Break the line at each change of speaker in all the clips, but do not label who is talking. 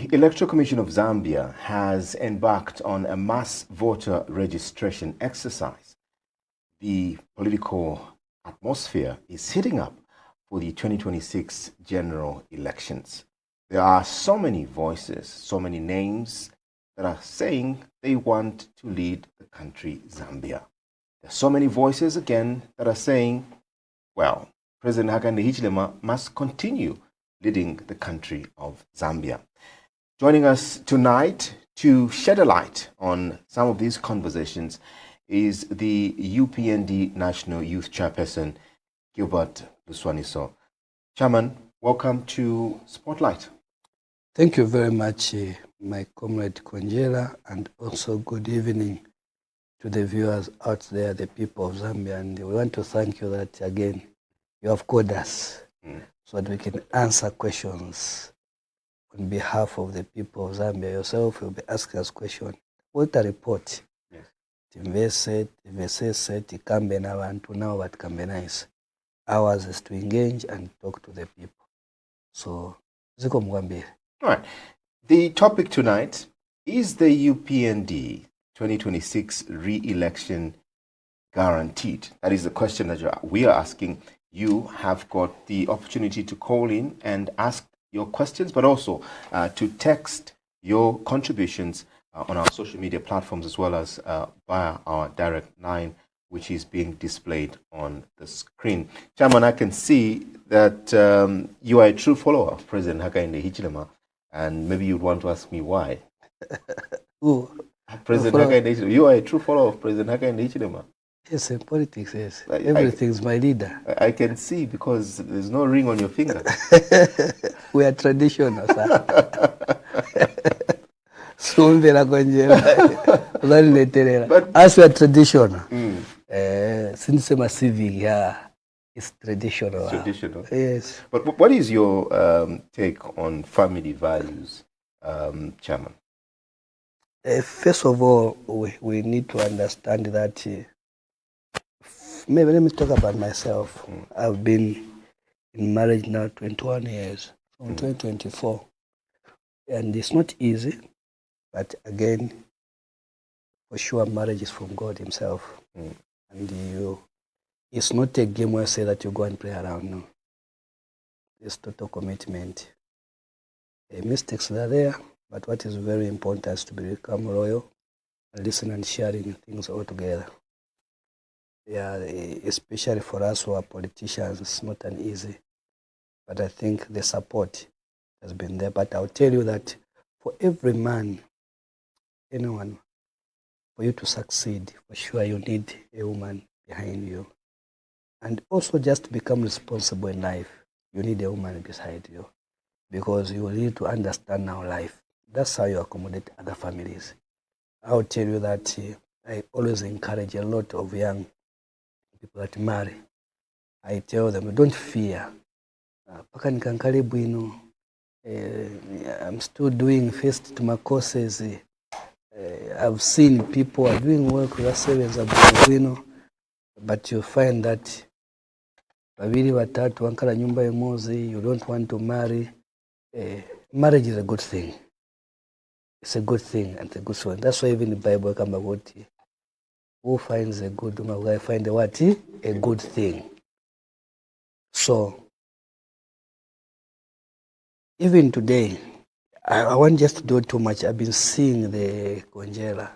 The Electoral Commission of Zambia has embarked on a mass voter registration exercise. The political atmosphere is heating up for the 2026 general elections. There are so many voices, so many names that are saying they want to lead the country, Zambia. There are so many voices again that are saying, well, President Hakainde Hichilema must continue leading the country of Zambia. Joining us tonight to shed a light on some of these conversations is the UPND National Youth Chairperson, Gilbert Luswaniso. Chairman, welcome to Spotlight.
Thank you very much, my comrade Konjela, and also good evening to the viewers out there, the people of Zambia. And we want to thank you that, again, you have called us so that we can answer questions on behalf of the people of Zambia. Yourself will be asking us questions. What a report. Tivesese tikambe na bantu nao batikambe nice. Ours is to engage and talk to the people. So, ziko mwambie.
All right. The topic tonight is the UPND 2026 re-election guaranteed. That is the question that we are asking. You have got the opportunity to call in and ask your questions, but also to text your contributions on our social media platforms, as well as via our direct line, which is being displayed on the screen. Chairman, I can see that you are a true follower of President Hakainde Hichilema, and maybe you'd want to ask me why. President Hakainde Hichilema, you are a true follower of President Hakainde Hichilema.
Yes, in politics, yes. Everything's my leader.
I can see, because there's no ring on your finger.
We are traditional, sir. But as we are traditional, since I'm a civic, yeah, it's traditional.
It's traditional.
Yes.
But what is your take on family values, Chairman?
First of all, we need to understand that. Maybe let me talk about myself. I've been in marriage now 21 years, from 2024. And it's not easy, but again, for sure, marriage is from God himself. And it's not a game where I say that you go and play around, no. It's total commitment. Mistakes are there, but what is very important is to become loyal, and listen and sharing things all together. Yeah, especially for us who are politicians, it's not an easy. But I think the support has been there. But I'll tell you that for every man, anyone, for you to succeed, for sure you need a woman behind you. And also just to become responsible in life, you need a woman beside you. Because you need to understand our life. That's how you accommodate other families. I'll tell you that I always encourage a lot of young people that marry. I tell them, don't fear. I'm still doing first to my courses. I've seen people are doing work with us, but you find that you don't want to marry. Marriage is a good thing. It's a good thing and a good one. That's why even the Bible comes about who finds a good woman will find a what? A good thing. So, even today, I won't just do too much. I've been seeing the Konjela,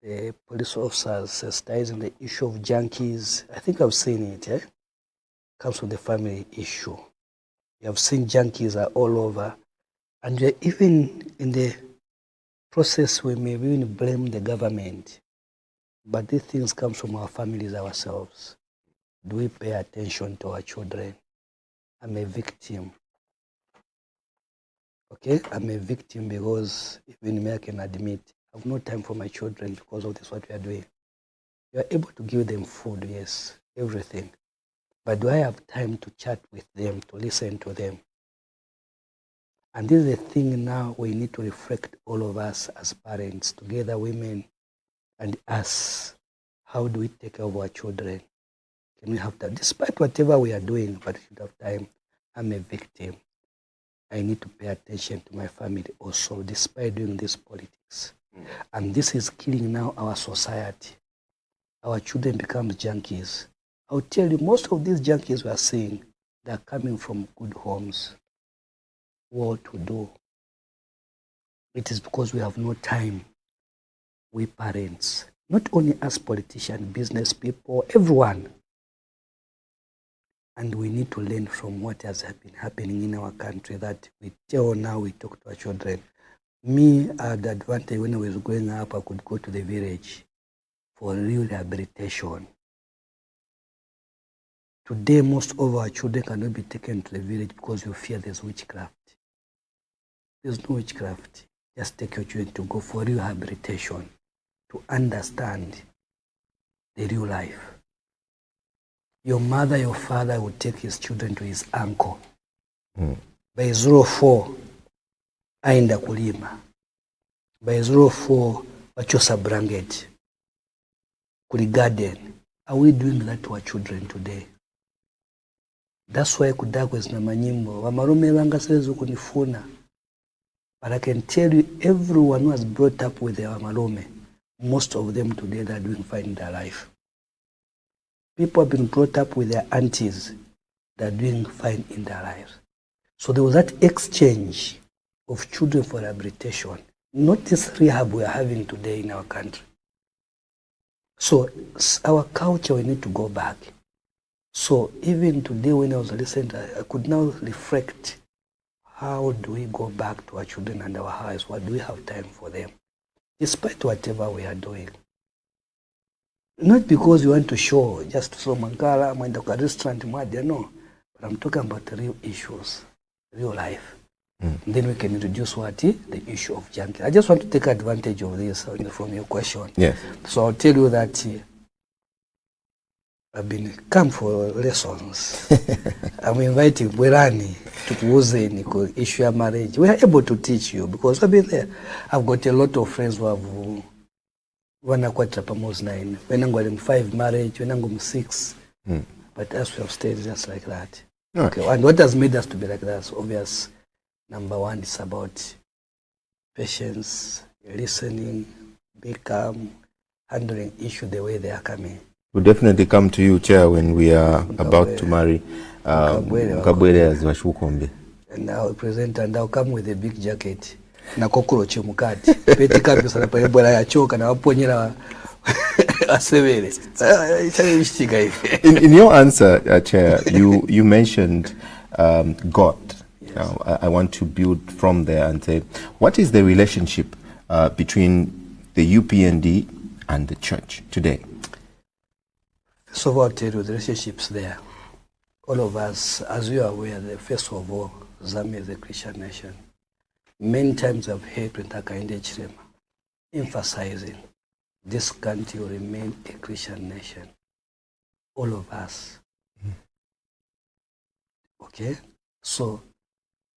the police officers sensitizing the issue of junkies. I think I've seen it, yeah? Comes from the family issue. You have seen junkies are all over. And even in the process, we may even blame the government. But these things come from our families ourselves. Do we pay attention to our children? I'm a victim. Okay? I'm a victim because even me, I can admit, I have no time for my children because of this, what we are doing. We are able to give them food, yes, everything. But do I have time to chat with them, to listen to them? And this is the thing now we need to reflect, all of us as parents, together, women, and us. How do we take care of our children? Can we have that? Despite whatever we are doing, but we should have time. I'm a victim. I need to pay attention to my family also, despite doing this politics. And this is killing now our society. Our children become junkies. I'll tell you, most of these junkies we are seeing, they're coming from good homes, well to do. It is because we have no time, we parents, not only us politicians, business people, everyone. And we need to learn from what has been happening in our country, that we tell now, we talk to our children. Me, I had the advantage when I was growing up, I could go to the village for real rehabilitation. Today, most of our children cannot be taken to the village because you fear there's witchcraft. There's no witchcraft. Just take your children to go for rehabilitation, to understand the real life. Your mother, your father would take his children to his uncle. By 04, aenda kulima. By 04, wachosa blanket. Kuli garden. Are we doing that to our children today? That's why kudakwe zina manyimbo. Wamarume wanga sezu kunifuna. But I can tell you, everyone who has brought up with their wamarume, most of them today, they are doing fine in their life. People have been brought up with their aunties, they are doing fine in their lives. So there was that exchange of children for rehabilitation, not this rehab we are having today in our country. So our culture, we need to go back. So even today when I was listening, I could now reflect, how do we go back to our children and our house? What do we have time for them? Despite whatever we are doing. Not because we want to show, just so Mangala, Mandaka restaurant, no. But I'm talking about real issues, real life. Then we can introduce the issue of junkie. I just want to take advantage of this from your question.
Yes.
So I'll tell you that I've been come for lessons. I'm inviting Bwerani to Kuuze issue of marriage. We are able to teach you because I've been there. I've got a lot of friends who have one kwatra pamoja 9. Wenangu wali 5 marriage, wenangu 6. But us we have stayed just like that. Okay. And what has made us to be like that is obvious. Number one, it's about patience, listening, be calm, handling issue the way they are coming.
We'll definitely come to you, Chair, when we are about to marry Mkabwele as Washukombe.
And I'll present and I'll come with a big jacket. Na cockroach mukati. Peti kabisa na pale bwana ya choka na waponyera asebele.
In your answer, Chair, you mentioned God. Yes. Now, I want to build from there and say, what is the relationship between the UPND and the church today?
So I'll tell you the relationships there. All of us, as you are aware, first of all, Zambia is a Christian nation. Many times I've heard Redtagmedia Chirema emphasizing this country will remain a Christian nation. All of us. Okay? So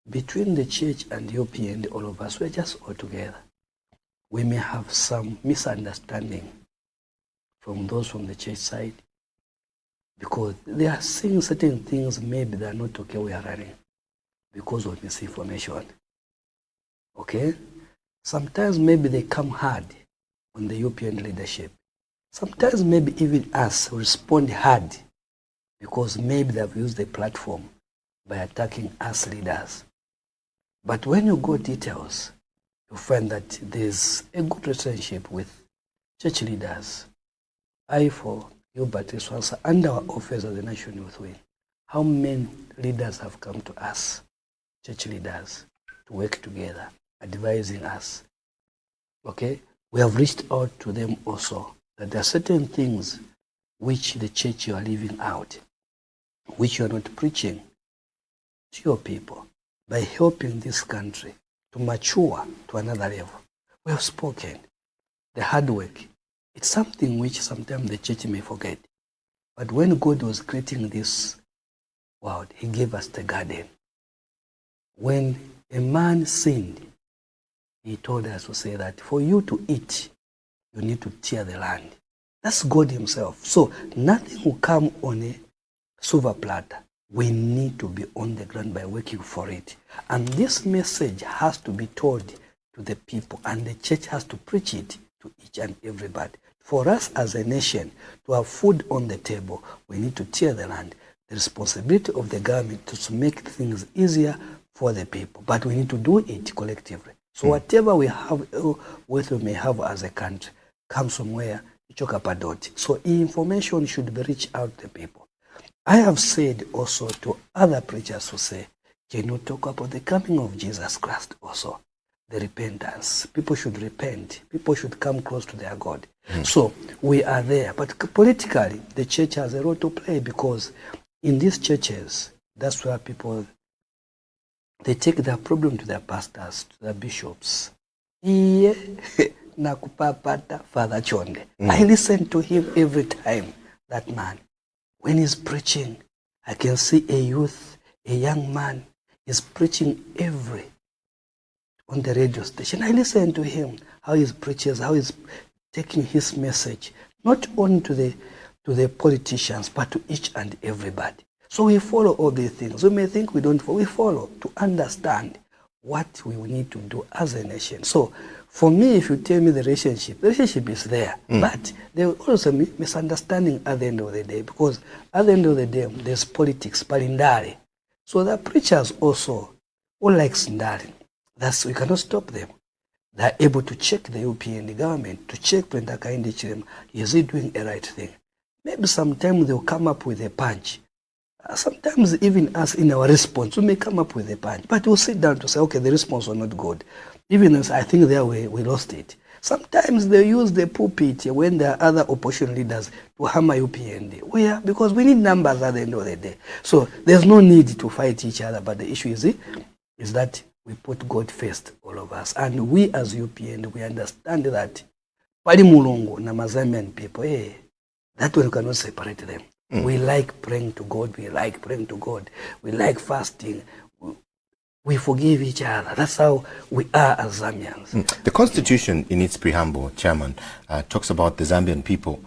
between the church and the UPND, all of us, we're just all together. We may have some misunderstanding from those from the church side because they are seeing certain things maybe they are not okay we are running because of misinformation. Okay? Sometimes maybe they come hard on the UPN leadership. Sometimes maybe even us respond hard because maybe they've used the platform by attacking us leaders. But when you go details, you find that there's a good relationship with church leaders. I, for you, Patrice, under our office as the National Youth Wing, how many leaders have come to us, church leaders, to work together, advising us? Okay? We have reached out to them also that there are certain things which the church you are leaving out, which you are not preaching to your people by helping this country to mature to another level. We have spoken. The hard work, it's something which sometimes the church may forget. But when God was creating this world, he gave us the garden. When a man sinned, he told us to say that for you to eat, you need to tear the land. That's God himself. So nothing will come on a silver platter. we need to be on the ground by working for it. And this message has to be told to the people, and the church has to preach it to each and everybody. For us as a nation to have food on the table, we need to till the land. The responsibility of the government is to make things easier for the people, but we need to do it collectively. So whatever we have, what we may have as a country, comes from where? Chokapadoti. So information should be reached out to the people. I have said also to other preachers who say, can you talk about the coming of Jesus Christ also? The repentance. People should repent. People should come close to their God. So we are there. But politically, the church has a role to play, because in these churches, that's where people, they take their problem to their pastors, to their bishops. Nakupapata Father Chonde. I listen to him every time, that man. When he's preaching, I can see a youth, a young man, is preaching on the radio station. I listen to him, how he preaches, how he's taking his message, not only to the politicians, but to each and everybody. So we follow all these things. We may think we don't follow. We follow to understand what we need to do as a nation. So for me, if you tell me the relationship is there. But there is also misunderstanding at the end of the day, because at the end of the day, there's politics, palindari. So the preachers also, all like Sindari, we cannot stop them. They're able to check the UPND government, to check Redtagmedia Chirem, is he doing a right thing? Maybe sometimes they'll come up with a punch. Sometimes even us in our response, we may come up with a punch, but we'll sit down to say, okay, the response was not good. Even as I think there we lost it. Sometimes they use the pulpit when there are other opposition leaders to hammer UPND. Because we need numbers at the end of the day. So there's no need to fight each other, but the issue is that we put God first, all of us. And we as UPND, we understand that Pali Mulongo na Zambian people, that one cannot separate them. We like praying to God. We like praying to God. We like fasting. We forgive each other. That's how we are as Zambians.
The Constitution, in its preamble, Chairman, talks about the Zambian people,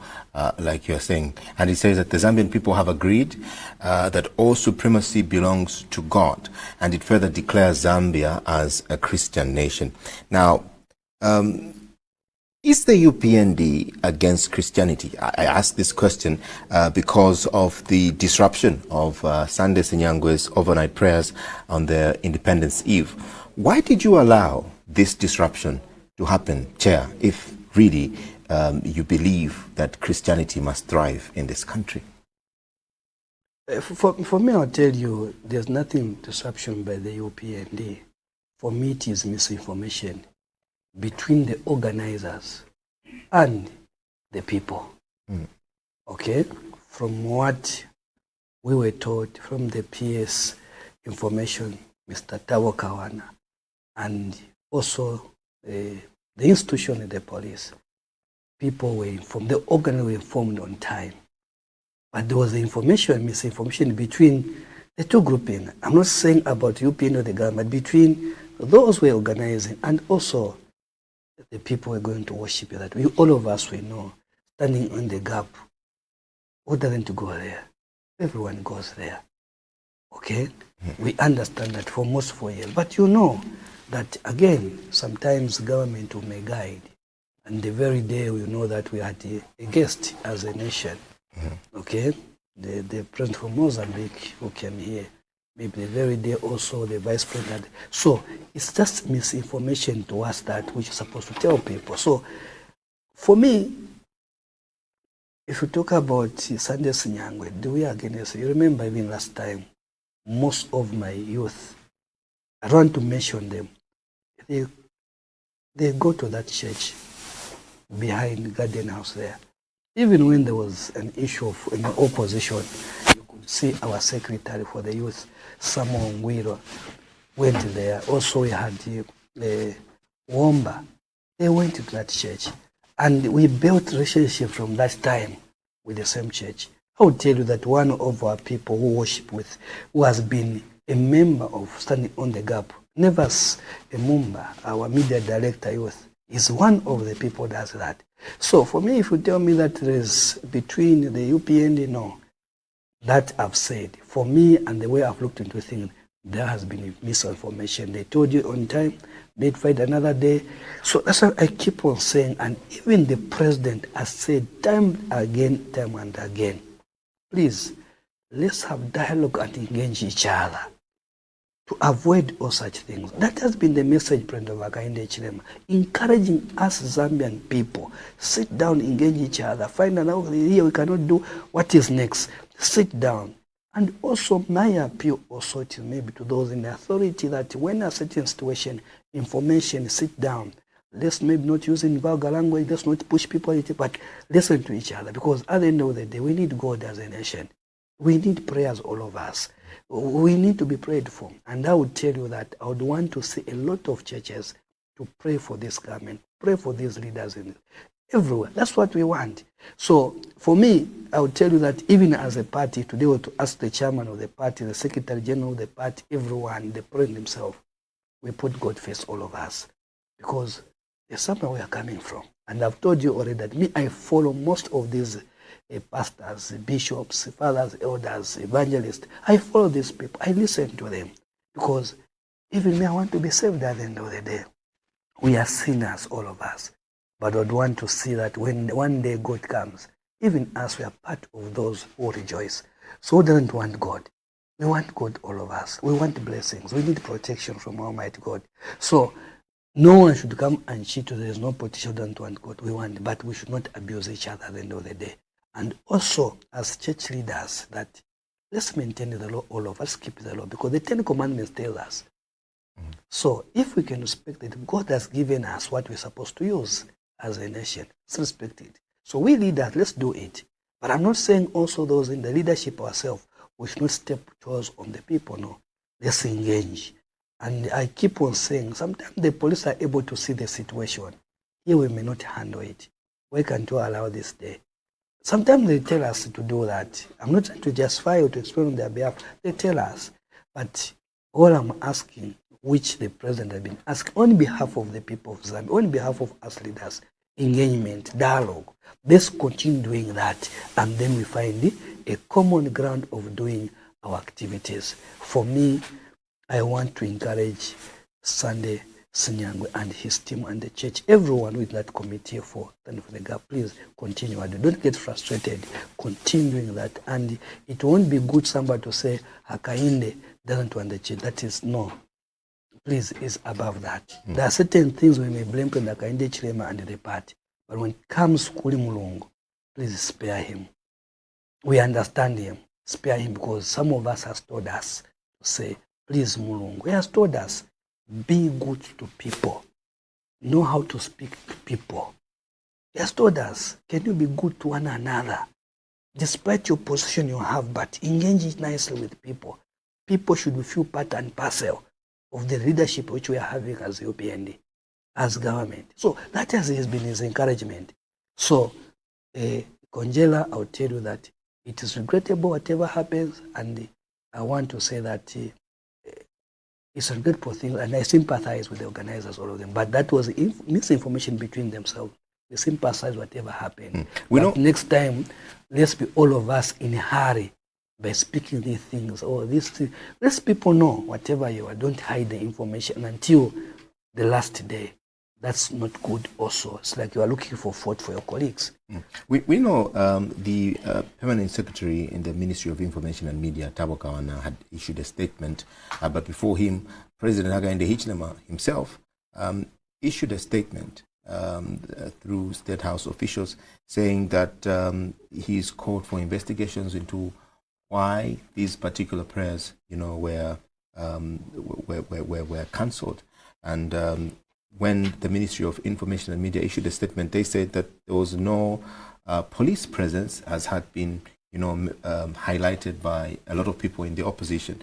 like you're saying, and it says that the Zambian people have agreed that all supremacy belongs to God, and it further declares Zambia as a Christian nation. Now, is the UPND against Christianity? I ask this question because of the disruption of Sunday Sinyangwe's overnight prayers on their Independence Eve. Why did you allow this disruption to happen, Chair, if really you believe that Christianity must thrive in this country?
For me, I'll tell you, there's nothing disruption by the UPND. For me, it is misinformation between the organizers and the people. Okay? From what we were told from the PS information, Mr. Tavo Kawana, and also the institution of the police, people were informed, the organ were informed on time. But there was misinformation between the two groupings. I'm not saying about UPN or the government, between those who were organizing and also the people were going to worship that. All of us, we know, standing in the gap, who doesn't to go there? Everyone goes there. Okay? We understand that for most 4 years. But you know that, again, sometimes government may guide. And the very day we know that we had a guest as a nation, okay? The president from Mozambique who came here, maybe the very day also the vice president. So it's just misinformation to us that we're supposed to tell people. So for me, if you talk about Sunday Sinyangwe, do we against? You remember even last time, most of my youth, I don't want to mention them, they go to that church behind Garden House there. Even when there was an issue of opposition, you could see our secretary for the youth, Samuel Ngwiro, went there. Also we had Womba. They went to that church. And we built relationship from that time with the same church. I would tell you that one of our people who worship with, who has been a member of Standing on the Gap, Nevas Emumba, our media director youth, is one of the people that does that. So for me, if you tell me that there is between the UPND, no. that I've said, for me and the way I've looked into things, there has been misinformation. They told you on time, they'd fight another day. So that's what I keep on saying. And even the president has said time and again, please, let's have dialogue and engage each other to avoid all such things. That has been the message, President Hakainde Hichilema, encouraging us Zambian people, sit down, engage each other, find out here we cannot do, what is next? Sit down. And also my appeal also to maybe to those in the authority that when a certain situation, information, sit down. Let's maybe not using vulgar language, let's not push people, but listen to each other, because at the end of the day, we need God as a nation. We need prayers, all of us. We need to be prayed for. And I would tell you that I would want to see a lot of churches to pray for this government, pray for these leaders everywhere. That's what we want. So for me, I would tell you that even as a party, today we to ask the chairman of the party, the secretary general of the party, everyone, the president himself, we put God first, all of us. Because there's somewhere we are coming from. And I've told you already that me, I follow most of these pastors, bishops, fathers, elders, evangelists. I follow these people. I listen to them. Because even me, I want to be saved at the end of the day. We are sinners, all of us. But I'd want to see that when one day God comes, even us, we are part of those who rejoice. So who doesn't want God? We want God, all of us. We want blessings. We need protection from Almighty God. So no one should come and cheat. There is no politician who doesn't want God. We want, but we should not abuse each other at the end of the day. And also, as church leaders, that let's maintain the law, all of us, keep the law, because the 10 Commandments tell us. So if we can respect it, God has given us what we're supposed to use as a nation. Let's respect it. So we leaders, let's do it. But I'm not saying also those in the leadership ourselves, we should not step toes on the people. No, let's engage. And I keep on saying, sometimes the police are able to see the situation. Here we may not handle it. Why can't you allow this day? Sometimes they tell us to do that. I'm not trying to justify or to explain on their behalf. They tell us. But all I'm asking, which the president has been asking, on behalf of the people of Zambia, on behalf of us leaders, engagement, dialogue. Let's continue doing that. And then we find a common ground of doing our activities. For me, I want to encourage Sunday Sinyangwe and his team and the church, everyone with that committee for the gap, please continue. And don't get frustrated. Continue doing that. And it won't be good somebody to say, Hakainde doesn't want the church. That is, no. Please, is above that. There are certain things we may blame President Hakainde Hichilema and the party. But when it comes to Kuli Mulungu, please spare him. We understand him. Spare him, because some of us has told us to say, please Mulungu. He has told us, be good to people. Know how to speak to people. He has told us, can you be good to one another? Despite your position you have, but engage nicely with people. People should feel part and parcel of the leadership which we are having as UPND, as government. So that has been his encouragement. So, Konjela, I'll tell you that it is regrettable whatever happens, and I want to say that it's a regretful thing, and I sympathize with the organizers, all of them. But that was misinformation between themselves. They sympathize whatever happened. But next time, let's be all of us in a hurry by speaking these things or these things. Let people know whatever you are. Don't hide the information until the last day. That's not good also. It's like you are looking for fault for your colleagues.
We know the Permanent Secretary in the Ministry of Information and Media, Thabo Kawana, had issued a statement, but before him, President Hakainde Hichilema himself issued a statement through State House officials saying that he's called for investigations into why these particular prayers, were cancelled. And when the Ministry of Information and Media issued a statement, they said that there was no police presence, as had been, highlighted by a lot of people in the opposition.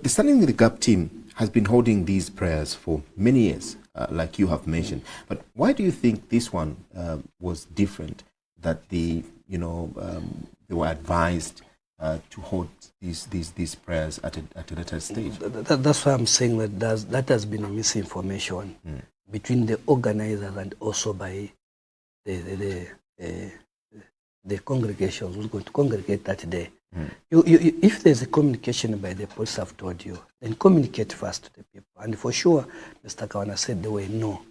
The Standing the Gap team has been holding these prayers for many years, like you have mentioned. But why do you think this one was different? That they were advised to hold these prayers at a later stage?
That's why I'm saying that has been a misinformation between the organizers and also by the congregations who's going to congregate that day. If there's a communication by the police, I've told you, then communicate first to the people. And for sure, Mr. Kawana said there were no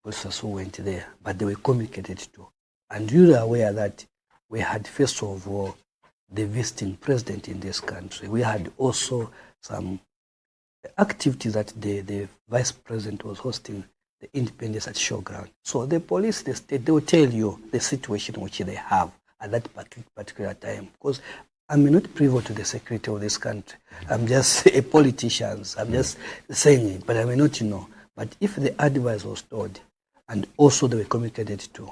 police who went there, but they were communicated to. And you are aware that we had, first of all, the visiting president in this country. We had also some activities that the vice president was hosting the independence at showground. So the police, the state, they will tell you the situation which they have at that particular time. Because I'm not privy to the security of this country. I'm just a politician. I'm just saying it, but I may not know. But if the advice was told, and also they were communicated to,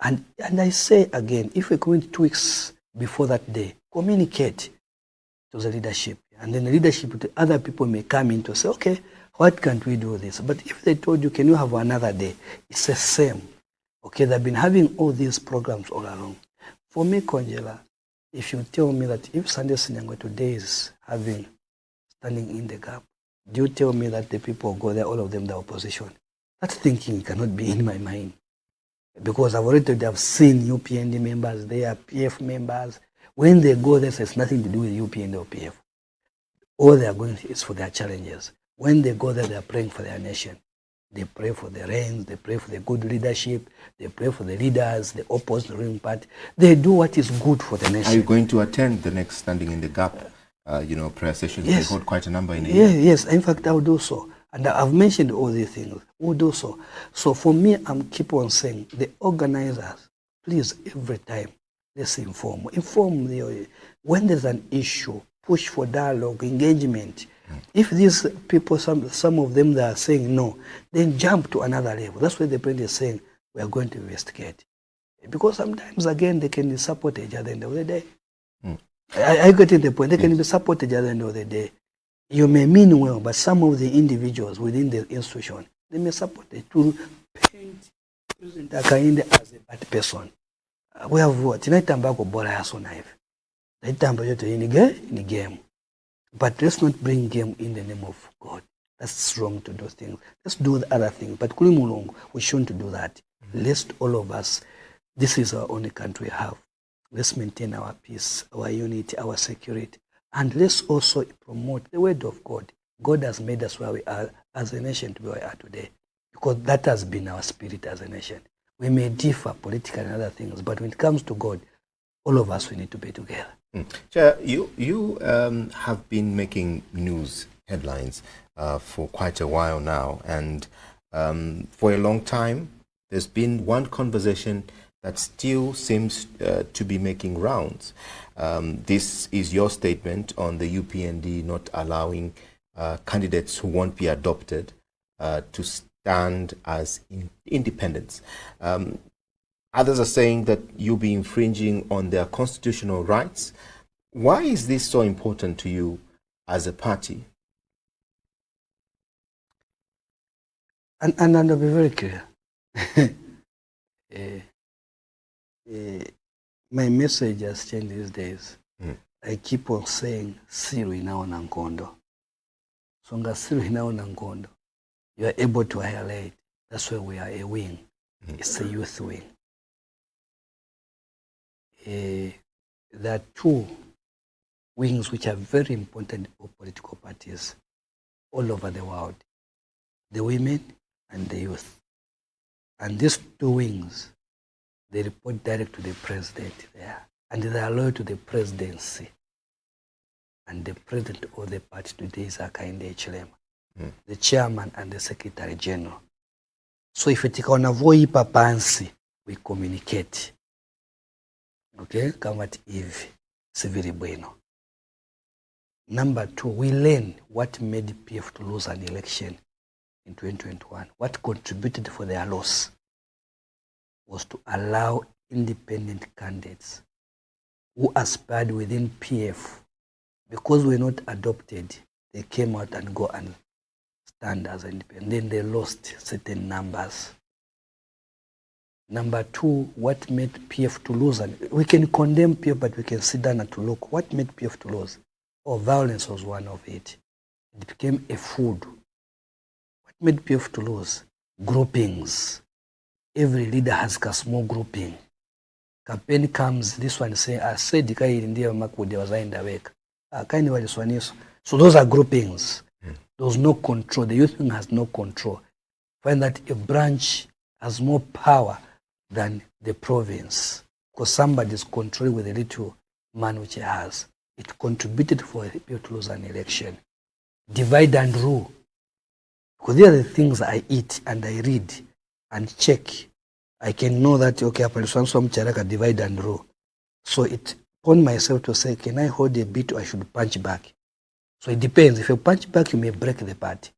and I say again, if we're going 2 weeks before that day, communicate to the leadership. And then the leadership, the other people may come in to say, okay, what can't we do this? But if they told you, can you have another day? It's the same. Okay, they've been having all these programs all along. For me, Konjela, if you tell me that if Sunday Sinyango today is having standing in the gap, do you tell me that the people go there, all of them, the opposition? That thinking cannot be in my mind. Because I've already seen UPND members there, PF members. When they go there, there's nothing to do with UPND or PF. All they are going is for their challenges. When they go there, they are praying for their nation. They pray for the rains, they pray for the good leadership, they pray for the leaders, the opposite ruling party. They do what is good for the nation.
Are you going to attend the next Standing in the Gap, prayer sessions?
Yes.
They hold quite a number in a year.
Yes, in fact, I will do so. And I've mentioned all these things. We'll do so. So for me, I'm keep on saying, the organizers, please, every time, let's inform. Inform when there's an issue, push for dialogue, engagement. If these people, some of them that are saying no, then jump to another level. That's why the president is saying we are going to investigate. Because sometimes, again, they can support each other at the end of the day. I get to the point. They can be supported at the end of the day. You may mean well, but some of the individuals within the institution, they may support it to paint President Akainde as a bad person. We have what? Tinaitambako bora yaso naive. Naitamba yote in game. But let's not bring game in the name of God. That's wrong to do things. Let's do the other things. But Kulimulong, we shouldn't do that. Let's all of us, this is our only country we have. Let's maintain our peace, our unity, our security. And let's also promote the word of God. God has made us where we are as a nation to be where we are today. Because that has been our spirit as a nation. We may differ politically and other things, but when it comes to God, all of us, we need to be together.
Chair, you have been making news headlines for quite a while now, and for a long time, there's been one conversation that still seems to be making rounds. This is your statement on the UPND not allowing candidates who won't be adopted to stand as independents. Others are saying that you'll be infringing on their constitutional rights. Why is this so important to you as a party?
And I'll be very clear. My message has changed these days. I keep on saying, Siru inaona nkondo. Songa Siru inaona nkondo. You are able to highlight. That's why we are a wing. It's a youth wing. There are two wings which are very important for political parties all over the world. The women and the youth. And these two wings, they report direct to the president there. And they are loyal to the presidency. And the president of the party today is Akainde Chilema, the chairman and the secretary general. So if we take on a voipa pansi, we communicate. Okay, come at Eve, Civil Bueno. Number two, we learn what made PF to lose an election in 2021. What contributed for their loss was to allow independent candidates who aspired within PF, because we're not adopted, they came out and go and stand as independent. Then they lost certain numbers. Number two, what made PF to lose? And we can condemn PF, but we can sit down and to look. What made PF to lose? Oh, violence was one of it. It became a food. What made PF to lose? Groupings. Every leader has a small grouping. campaign comes, this one say, I said ndiye makude wazaenda weka. Kaini waliswaniso. So those are groupings. There's no control. The youth wing has no control. Find that a branch has more power than the province, because somebody is controlling with a little man which he has. It contributed for people to lose an election. Divide and rule. Because they are the things I eat and I read and check. I can know that, okay, I divide and rule. So it upon myself to say, can I hold a bit or I should punch back? So it depends. If you punch back, you may break the party.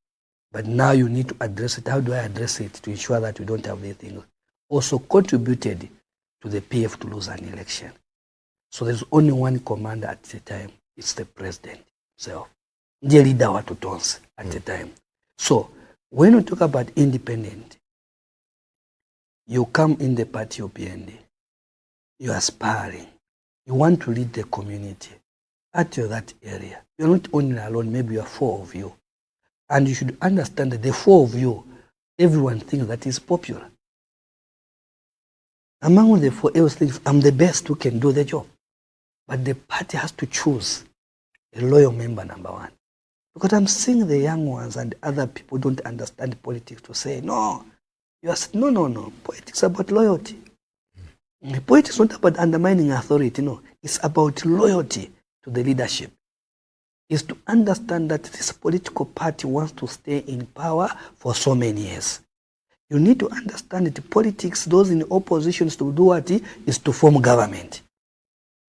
But now you need to address it. How do I address it to ensure that we don't have these things? Also contributed to the PF to lose an election. So there's only one commander at the time. It's the president himself. The leader at the time. So when we talk about independent, you come in the party UPND. You are aspiring. You want to lead the community at that area. You're not only alone, maybe you are 4 of you. And you should understand that the 4 of you, everyone thinks that is popular. Among the 4, everyone thinks I'm the best who can do the job. But the party has to choose a loyal member, number 1. Because I'm seeing the young ones and other people don't understand politics to say, no, no. Politics is about loyalty. Politics is not about undermining authority, no. It's about loyalty to the leadership. Is to understand that this political party wants to stay in power for so many years. You need to understand that politics, those in oppositions to do what is to form government.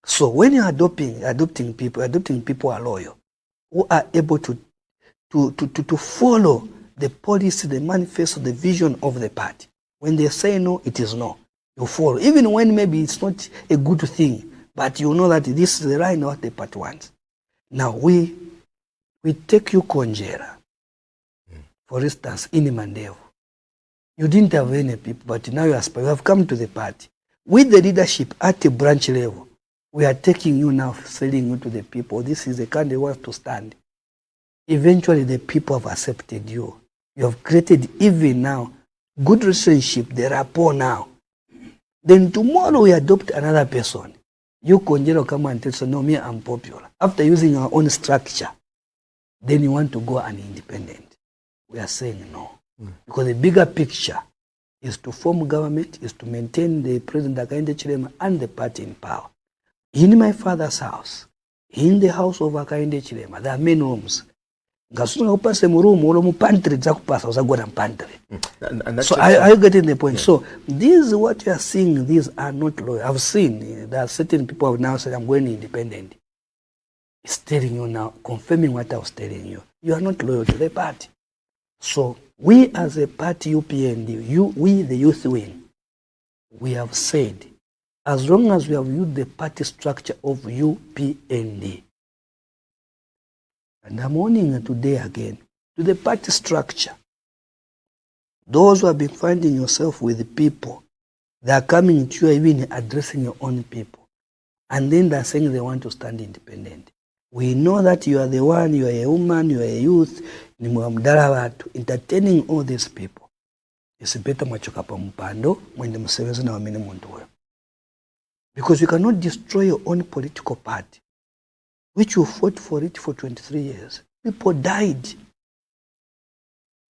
So when you're adopting people are loyal, who are able to follow the policy, the manifesto, the vision of the party. When they say no, it is no. You follow. Even when maybe it's not a good thing, but you know that this is the right what the party wants. Now we take you Konjera, for instance, in Mandevo. You didn't have any people, but now you have come to the party. With the leadership at the branch level, we are taking you now, selling you to the people. This is the candidate who wants to stand. Eventually, the people have accepted you. You have created even now good relationship, the rapport now. Then tomorrow we adopt another person. You Konjera come and tell us, no, me, I'm popular. After using our own structure, then you want to go an independent. We are saying no. Because the bigger picture is to form government, is to maintain the President Hakainde Hichilema and the party in power. In my father's house, in the house of Hakainde Hichilema, there are many rooms. So are you getting the point? Yeah. So this is what you are seeing. These are not loyal. I've seen there are certain people who now said I'm going independent. It's telling you now, confirming what I was telling you. You are not loyal to the party. So we as a party UPND, we the youth wing, we have said, as long as we have used the party structure of UPND, and I'm warning today again, to the party structure, those who have been finding yourself with the people, they are coming to you even addressing your own people. And then they're saying they want to stand independent. We know that you are the one, you are a woman, you are a youth, entertaining all these people. It's better because you cannot destroy your own political party, which you fought for it for 23 years. People died.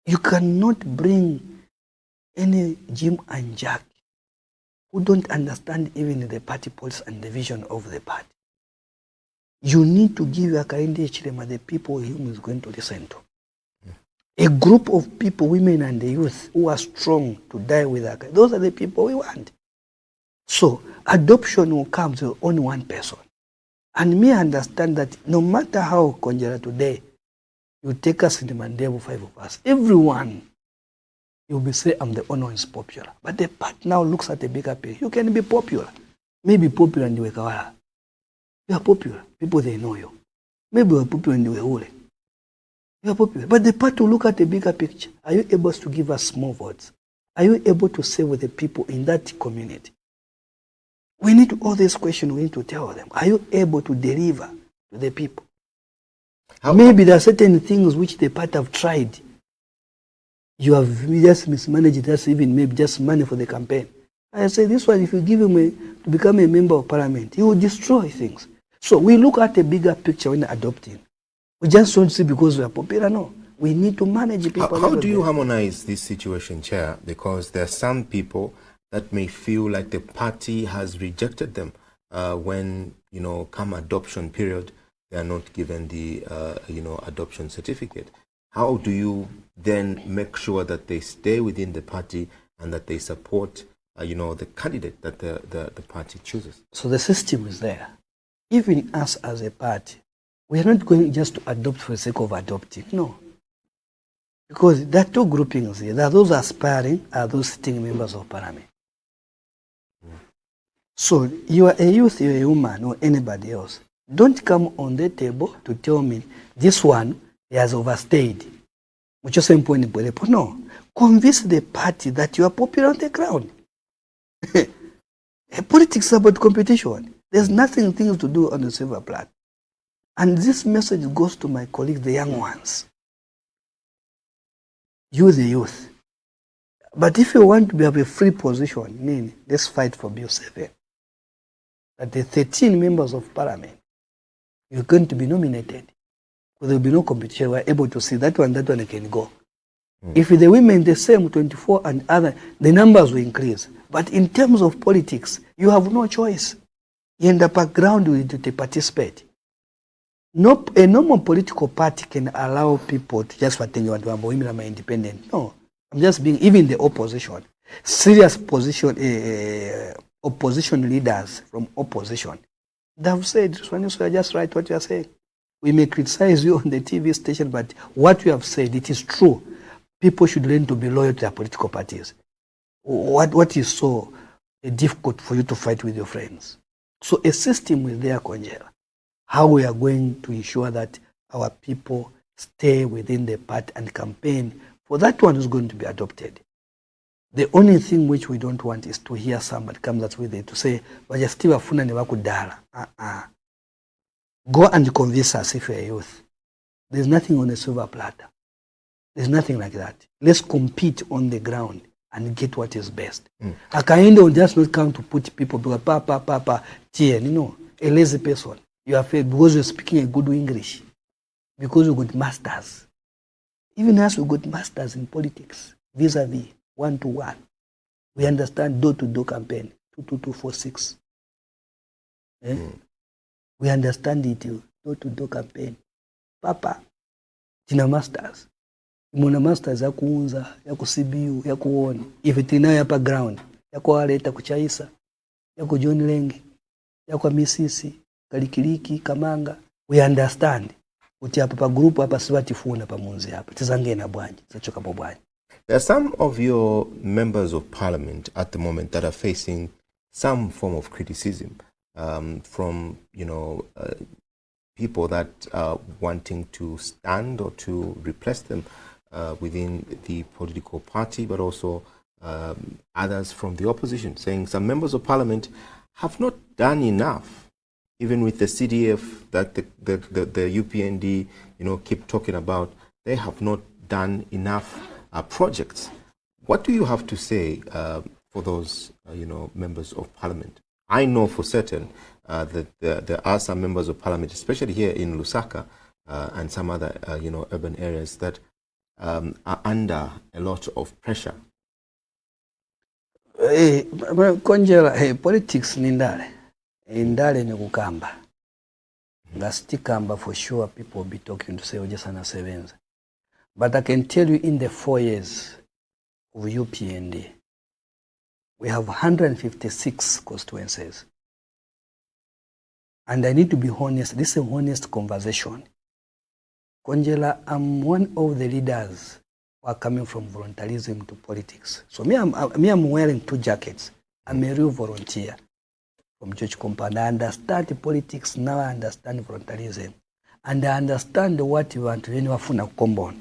You cannot bring any Jim and Jack who don't understand even the party policy and the vision of the party. You need to give Hakainde Hichilema the people whom is going to listen to. A group of people, women and the youth, who are strong to die with Hakainde. Those are the people we want. So adoption will come to only one person. And me understand that no matter how Konjera today, you take us in the Mandevo, 5 of us, everyone, you'll be say I'm the one who is popular. But the part now looks at the bigger picture. You can be popular. Maybe popular in the Wekawala. You are popular. People, they know you. Maybe you are popular in the Weule. You are popular. But the part to look at the bigger picture. Are you able to give us small votes? Are you able to say with the people in that community? We need to, all these questions, we need to tell them. Are you able to deliver to the people? Maybe there are certain things which the party have tried. You have just mismanaged, that's even maybe just money for the campaign. I say this one, if you give him to become a member of parliament, you will destroy things. So we look at a bigger picture when adopting. We just don't see because we are popular, no. We need to manage people.
How do you harmonize this situation, Chair? Because there are some people that may feel like the party has rejected them when, come adoption period, they are not given the, adoption certificate. How do you then make sure that they stay within the party and that they support, the candidate that the party chooses?
So the system is there. Even us as a party, we are not going just to adopt for the sake of adopting, no. Because there are two groupings here. There are those aspiring, are those sitting members of parliament. So you are a youth, you are a woman, or anybody else. Don't come on the table to tell me this one has overstayed. No. Convince the party that you are popular on the ground. Politics is about competition. There's nothing things to do on the silver platter. And this message goes to my colleagues, the young ones. You, the youth. But if you want to have a free position, let's fight for Bill 7. That the 13 members of parliament, you're going to be nominated. Because there will be no competition. We're able to see that one can go. If the women the same, 24 and other, the numbers will increase. But in terms of politics, you have no choice. In the background, you need to participate. No, a normal political party can allow people to just what you want to women are independent. No, I'm just being, even the opposition, serious opposition leaders from opposition, they've said, just write what you are saying. We may criticize you on the TV station, but what you have said, it is true. People should learn to be loyal to their political parties. What is so difficult for you to fight with your friends? So a system is there, Konjela. How we are going to ensure that our people stay within the party and campaign for that one is going to be adopted. The only thing which we don't want is to hear somebody comes up with it to say, go and convince us if you're a youth. There's nothing on a silver platter. There's nothing like that. Let's compete on the ground and get what is best. Akaendo will just not come to put people because a lazy person. You are afraid because you're speaking a good English. Because you got masters. Even us, we got masters in politics. Vis-a-vis, one-to-one. We understand door-to-door campaign, 22246. We understand it, door-to-door campaign. Papa, tina masters. Muna masters ya kuunza, ya kusibiu, ya kuona. If itinayo hapa ground, ya kuwaleta kuchaisa, ya kujoni lengi, ya kwa misisi, kalikiliki, kamanga. We understand. Uti hapa pa group hapa siwati funa pa munzi hapa. Tizange na bwanji, zachoka po bwanji.
There are some of your members of parliament at the moment that are facing some form of criticism from, people that are wanting to stand or to replace them within the political party, but also others from the opposition, saying some members of parliament have not done enough, even with the CDF that the UPND, keep talking about. They have not done enough projects. What do you have to say for those, members of parliament? I know for certain that there are some members of parliament, especially here in Lusaka and some other, urban areas that are under a lot of pressure.
Konjela, politics ni ndale. Ndale ni kukamba. Ngastikamba for sure people will be talking to say Ojesana Sevenza. But I can tell you in the 4 years of UPND, we have 156 constituencies. And I need to be honest, this is an honest conversation. Konjela, I'm one of the leaders who are coming from voluntarism to politics. So I'm wearing 2 jackets. I'm a real volunteer from church compound. I understand politics, now I understand voluntarism. And I understand what you want to do wafuna kukombona.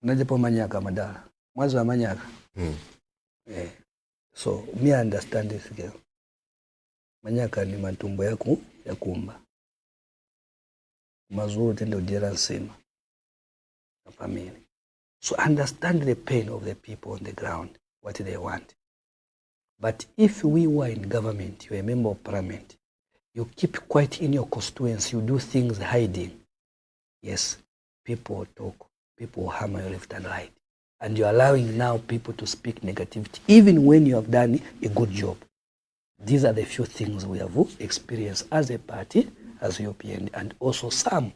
Najepo manyaka madala. Mwazo wa manyaka. So, me understand this again. Manyaka ni matumbo ya kumba. Mazuru tende ujira nsima. Na family. So, understand the pain of the people on the ground. what they want. But if we were in government, you're a member of parliament, you keep quiet in your constituency, you do things hiding, yes, people will talk, people will hammer you left and right. And you're allowing now people to speak negativity, even when you have done a good job. These are the few things we have experienced as a party, as UPND, and also some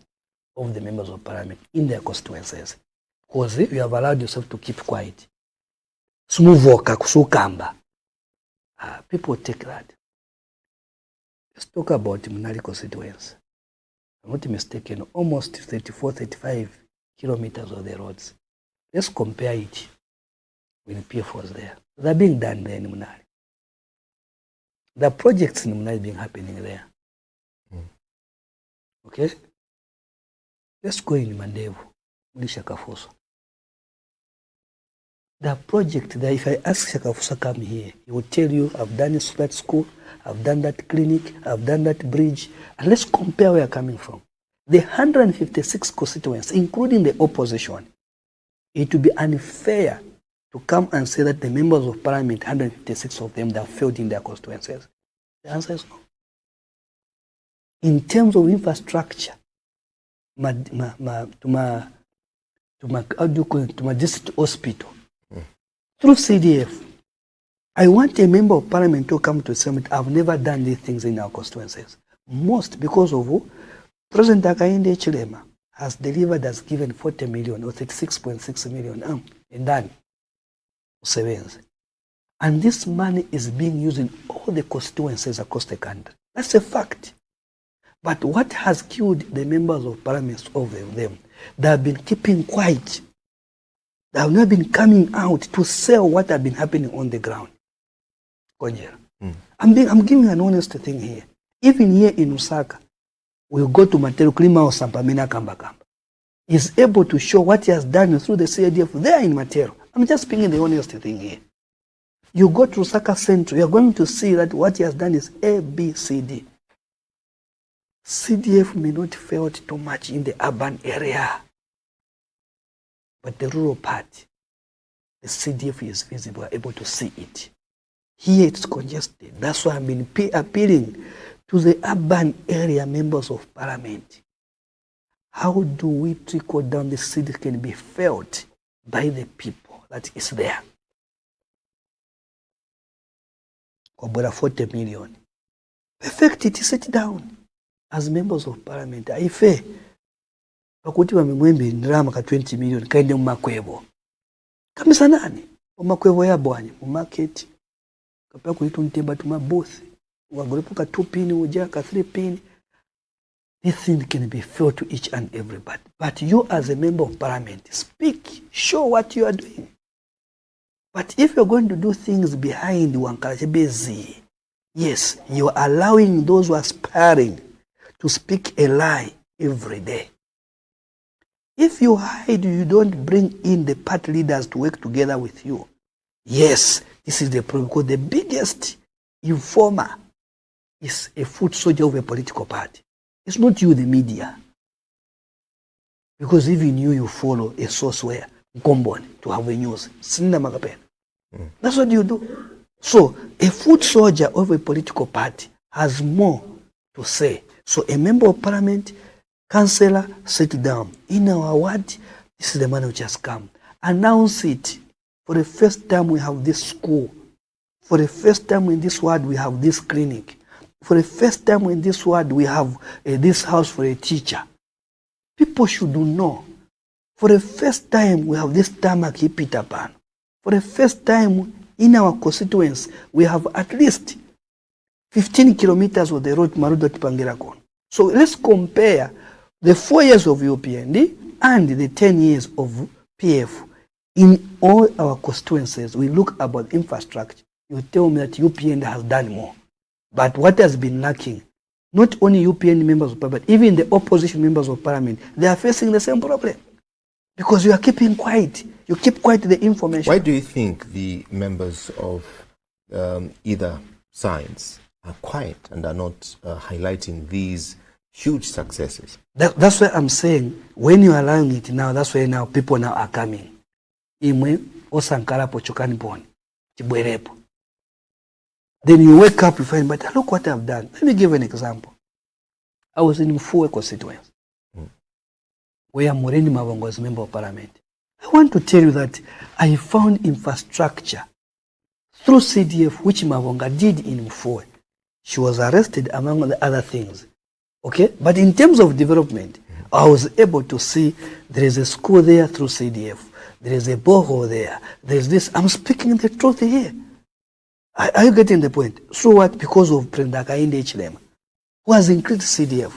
of the members of parliament in their constituencies. Because you have allowed yourself to keep quiet. Sumuvoka kusukamba. People take that. Let's talk about Munali constituency. I'm not mistaken, almost 34, 35 kilometers of the roads. Let's compare it when PF was there. They're being done there in Munali. The projects in Munali being happening there. Okay? Let's go in Mandevu, Shakafoso. The project there, if I ask Shakafosa come here, he will tell you, I've done that school, I've done that clinic, I've done that bridge. And let's compare where you're coming from. The 156 constituents, including the opposition, it would be unfair to come and say that the members of parliament, 156 of them, they have failed in their constituencies. The answer is no. In terms of infrastructure, to my district hospital, through CDF, I want a member of parliament to come to the summit. I've never done these things in our constituencies. Most because of who? President Hakainde Chilema has delivered, has given 40 million or 36.6 million in done savings. And this money is being used in all the constituencies across the country. That's a fact. But what has killed the members of parliament of them? They have been keeping quiet. They have not been coming out to sell what has been happening on the ground. I'm giving an honest thing here. Even here in Lusaka, we'll go to Matero Klima or Sampamina Kamba. He's able to show what he has done through the CIDF there in Matero. I'm just speaking the honest thing here. You go to Lusaka Central, you're going to see that what he has done is A, B, C, D. CDF may not fail too much in the urban area, but the rural part, the CDF is visible, able to see it. Here it's congested. That's why I've been appealing to the urban area members of parliament. How do we trickle down the seed can be felt by the people that is there? About 40 million. Perfect it, sit down. As members of parliament, ife bakuti bamemwembe ndrama ka 20 million kaende mu makwebo kamisa nani mu makwebo ya bwanyi mu market kapya kuitu ntemba tuma booth wagolepo ka 2 pin uja ka 3 pin. This thing can be felt to each and everybody, but you as a member of parliament, speak, show what you are doing. But if you're going to do things behind Wankalache, yes, you are allowing those who are aspiring to speak a lie every day. If you hide, you don't bring in the party leaders to work together with you. Yes, this is the problem, because the biggest informer is a foot soldier of a political party. It's not you, the media. Because even you follow a source where Gombon to have a news. That's what you do. So a foot soldier of a political party has more to say. So a member of parliament, councillor, sit down. In our ward, this is the man which has come. Announce it. For the first time we have this school. For the first time in this ward we have this clinic. For the first time in this ward we have this house for a teacher. People should know. For the first time we have this tarmac Peter Pan. For the first time in our constituents we have at least 15 kilometers of the road Marudo to Pangerakon. So let's compare the 4 years of UPND and the 10 years of PF. In all our constituencies, we look about infrastructure. You tell me that UPND has done more. But what has been lacking, not only UPND members of parliament, even the opposition members of parliament, they are facing the same problem. Because you are keeping quiet. You keep quiet the information.
Why do you think the members of either sides are quiet and are not highlighting these huge successes?
That's why I'm saying, when you are allowing it now, that's why now people now are coming. Imwe osankara pochokani boni. Chibwerepo. Then you wake up, you find, but look what I've done. Let me give an example. I was in Mfue constituency, where Moreni Mavongo was member of parliament. I want to tell you that I found infrastructure through CDF, which Mavonga did in Mfue. She was arrested among the other things. Okay? But in terms of development, I was able to see there is a school there through CDF. There is a borehole there. There is this. I'm speaking the truth here. Are you getting the point? So what? Because of President Hakainde Hichilema, who has increased CDF.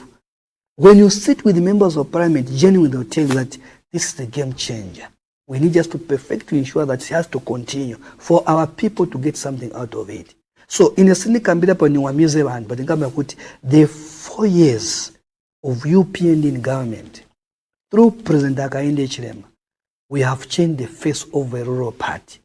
When you sit with members of parliament, genuinely they'll tell you that this is the game changer. We need just to perfect to ensure that it has to continue for our people to get something out of it. So in a sinikambira pa niwamize bantu, but ngamba kuti the 4 years of UPND in government through President Hakainde Hichilema, we have changed the face of a rural party.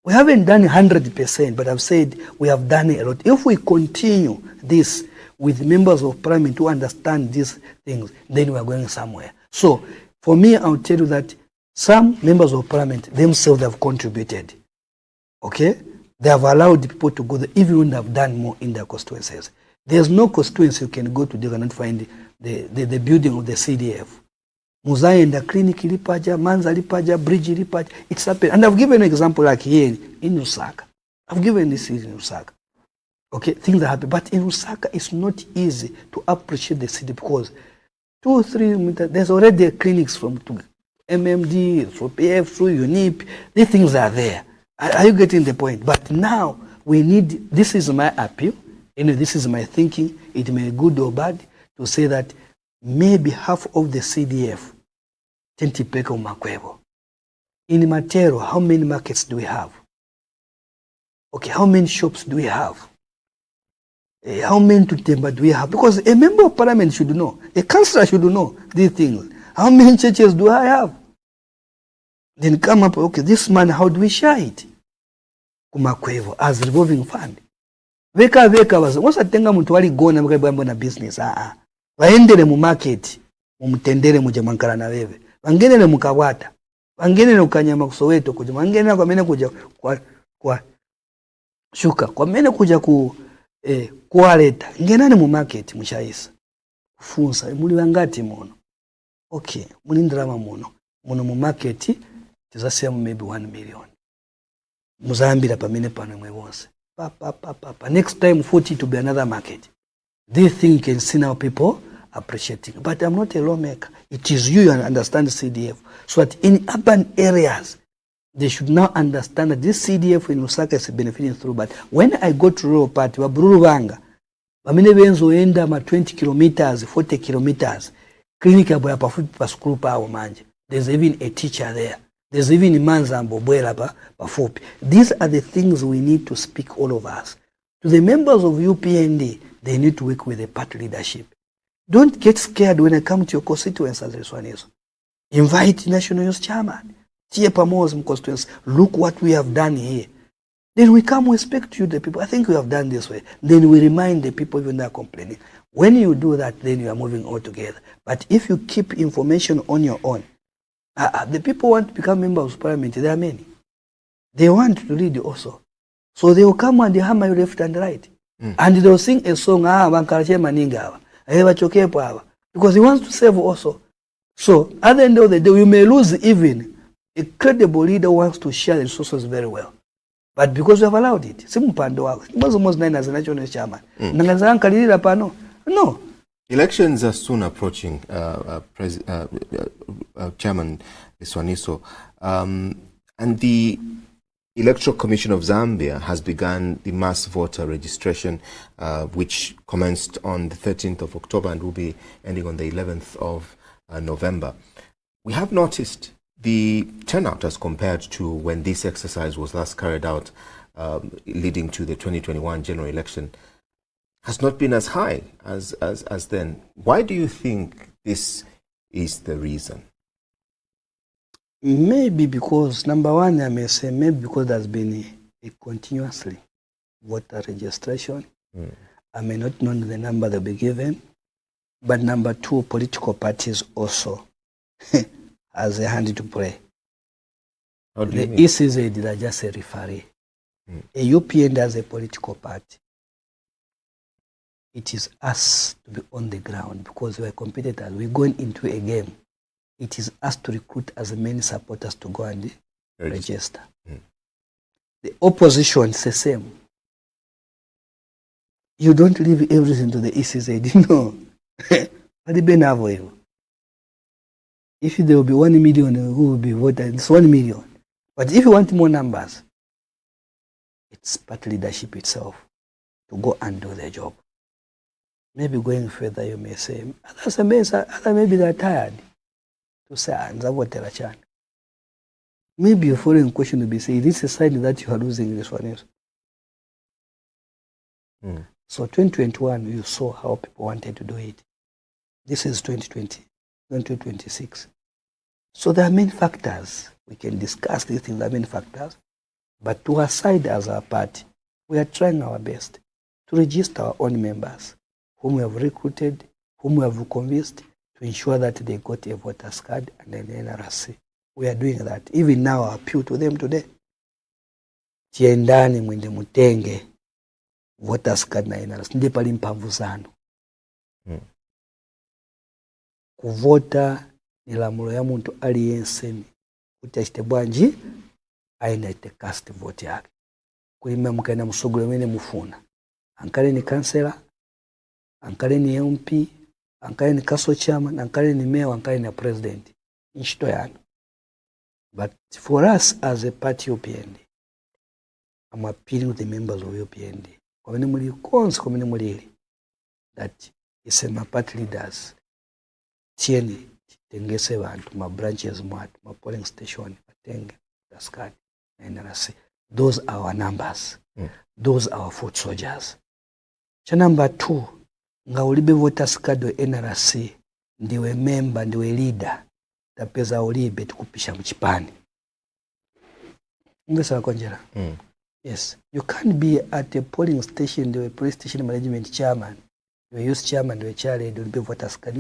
We haven't done 100%, but I've said we have done a lot. If we continue this with members of parliament who understand these things, then we are going somewhere. So for me, I'll tell you that some members of parliament themselves have contributed. Okay? They have allowed people to go there, even when they have done more in their constituencies. There's no constituency you can go to, they cannot find the building of the CDF. Muzayenda clinic ilipaja, Manza ilipaja, bridge ilipaja. It's happened. And I've given an example like here in Lusaka. I've given this in Lusaka. Okay, things are happening. But in Lusaka, it's not easy to appreciate the city because 2-3 meters, there's already clinics from MMD, through PF, through UNIP. These things are there. Are you getting the point? But now we need, this is my appeal, this is my thinking, it may be good or bad, to say that maybe half of the CDF, Tentipeka Umakwevo. In Matero, how many markets do we have? Okay, how many shops do we have? How many to Temba do we have? Because a member of parliament should know, a councillor should know these things. How many churches do I have? Then come up, okay, this man, how do we share it? Kumakwevo, as revolving fund. Veka was, what's a tenga mutuali gona mkabambo na business? Waendele mu market, mumtendele mujamankala na wewe. Wangenele mukawata. Wangenele ukanyama kusoweto kuja. Wangenele kwa mene kuja kwa shuka. Kwa mene kuja kualeta. Ngenane mu market mushaisa. Funsa. Muli wangati mono. Okay. Muli ndrama mono. Mono mu market. Tizasya maybe 1 million. Muzambila pa mene pano mwewonse. Pa. Next time 40 to be another market. They think can see now people appreciating. But I'm not a lawmaker. It is you and understand CDF. So that in urban areas, they should now understand that this CDF in Lusaka is benefiting through. But when I go to rural party, Waburuvanga, Wamine benzo enda ma 20 kilometers, 40 kilometers, clinic ya boya pafupi pa skulu pa manje. There's even a teacher there. There's even Manzambo bwela pafupi. These are the things we need to speak, all of us. To the members of UPND, they need to work with the party leadership. Don't get scared when I come to your constituents as this one is. Invite National Youth Chairman. Tia pamoja constituents. Look what we have done here. Then we come, we speak to you, the people. I think we have done this way. Then we remind the people even that are complaining. When you do that, then you are moving all together. But if you keep information on your own, the people want to become members of parliament. There are many. They want to read also. So they will come and they hammer you left and right. And they will sing a song, because he wants to save also. So at the end of the day, you may lose even a credible leader who wants to share the resources very well. But because we have allowed it, almost 9 as a national chairman. No.
Elections are soon approaching, Chairman Swaniso. And the Electoral Commission of Zambia has begun the mass voter registration, which commenced on the 13th of October and will be ending on the 11th of November. We have noticed the turnout as compared to when this exercise was last carried out, leading to the 2021 general election, has not been as high as then. Why do you think this is the reason?
Maybe because, number one, I may say, maybe because there's been a continuously voter registration. I may not know the number they'll be given. But number two, political parties also has a hand to play.
How do you mean?
ECZ are just a referee. A UPND as a political party, it is us to be on the ground because we are competitors. We're going into a game. It is us to recruit as many supporters to go and register. The opposition is the same. You don't leave everything to the ECZ. No. If there will be 1 million who will be voted, it's 1 million. But if you want more numbers, it's party leadership itself to go and do their job. Maybe going further, you may say, others maybe they're tired to say, maybe your following question will be, say, this is a sign that you are losing this one. So 2021, you saw how people wanted to do it. This is 2020, 2026. So there are many factors. We can discuss these things, there are many factors. But to our side as our party, we are trying our best to register our own members, whom we have recruited, whom we have convinced to ensure that they got a voter's card and an NRC. We are doing that. Even now, I appeal to them today. Tiendani mwende mutenge voters card na NRC. Ndi pali mpamvu sana. Kuvota ni lamulo ya muntu aliyensemi. Kuti achite bwanji aina ite cast vote yake. Kulima mkaina musogole mwene mufuna. Ankale ni kansela, ankale ni MP, ankale ni council chairman, ankale ni mayor, ankale ni president. Nchito yano. But for us as a party UPND, I'm appealing to the members of UPND. That is my party leaders. Tieni, tengese bantu, my branches mwatu, my polling station, matenge, taskadi, NRC. Those are our numbers. Those are our foot soldiers. Cha number 2, nga ulibe voters card wa NRC, ndiwe member, ndiwe leader. Tapeza ulibe tukupisha mchipani. Ngesa konjera. Yes, you can't be at a polling station, the police station management chairman, the youth chairman, the chair, the voters card.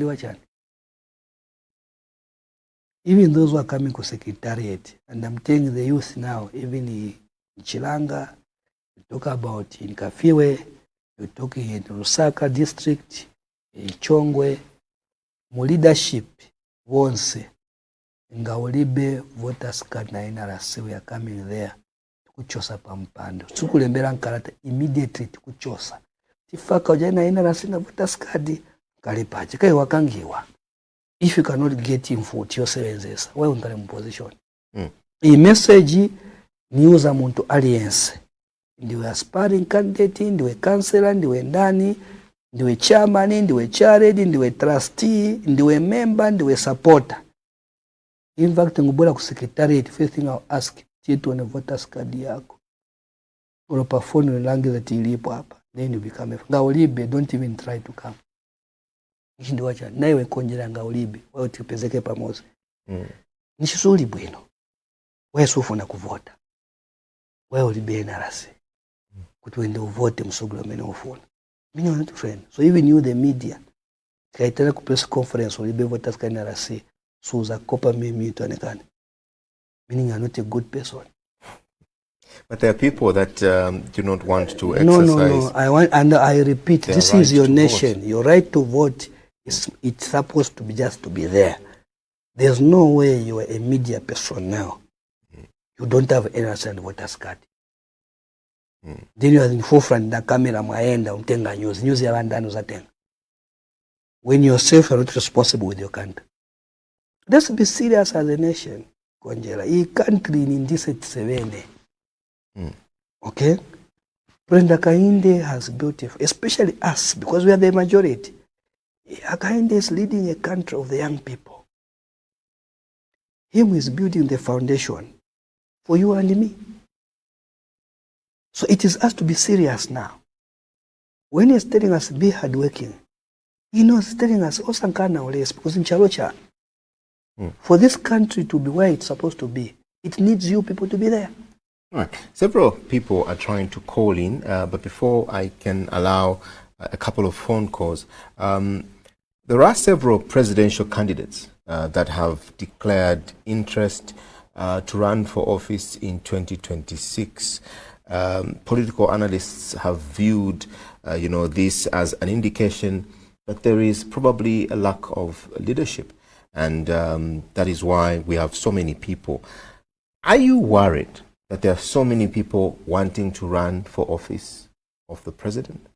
Even those who are coming to secretariat, and I'm telling the youth now, even in Chilanga, you talk about in Kafiwe, you're talking in Lusaka district, in Chongwe, mu leadership, once. Nga ulibe voters card na NRC, we are coming there. Kuchosa pampando. Tukulembera nkarata immediately kuchosa. Tifaka ujana NRC na voters card kalipache. Kai wakangiwa. If you cannot get him for yourself, why unkale mposition? Hii message niuza muntu alliance. Ndiwe aspiring candidate, ndiwe councillor, ndiwe ndani, ndiwe chairman, ndiwe charity, ndiwe trustee, ndiwe member, ndiwe supporter. In fact, ngubora ku secretariat, first thing I'll ask, tietu wane voters card yako. Uropa phone ulangi za tilipo hapa. Then you become a... Nga ulibe, don't even try to come. Nishindi wacha, naiwe konjera nga ulibe, wae utipezeke pamozi. Nishisuli bwino. Wae sufu na kuvota. Wae ulibe NRC. Kutuende uvote msugula mene ufuna. Mini wana tu friend. So even you the media, kaitana ku press conference, ulibe voters card NRC. Suza kopa mimi tuanekane. Meaning you're not a good person.
But there are people that do not want to exercise.
No. I repeat, this is your nation. Vote. Your right to vote it's supposed to be just to be there. There's no way you are a media person now. You don't have NRC and voters card. Then you are in forefront na camera mwaenda umtenga news. News ya bandano zatenga. When yourself are not responsible with your country. Let's be serious as a nation. Konjera, hii country ni indecent sevene. Okay? Brenda Kainde has built, especially us, because we are the majority. Kainde is leading a country of the young people. Him is building the foundation for you and me. So it is us to be serious now. When he's telling us be hardworking, he knows he's telling us osankana oles because in Charocha. For this country to be where it's supposed to be, it needs you people to be there.
All right. Several people are trying to call in, but before I can allow a couple of phone calls, there are several presidential candidates that have declared interest to run for office in 2026. Political analysts have viewed, this as an indication that there is probably a lack of leadership, and that is why we have so many people. Are you worried that there are so many people wanting to run for office of the president?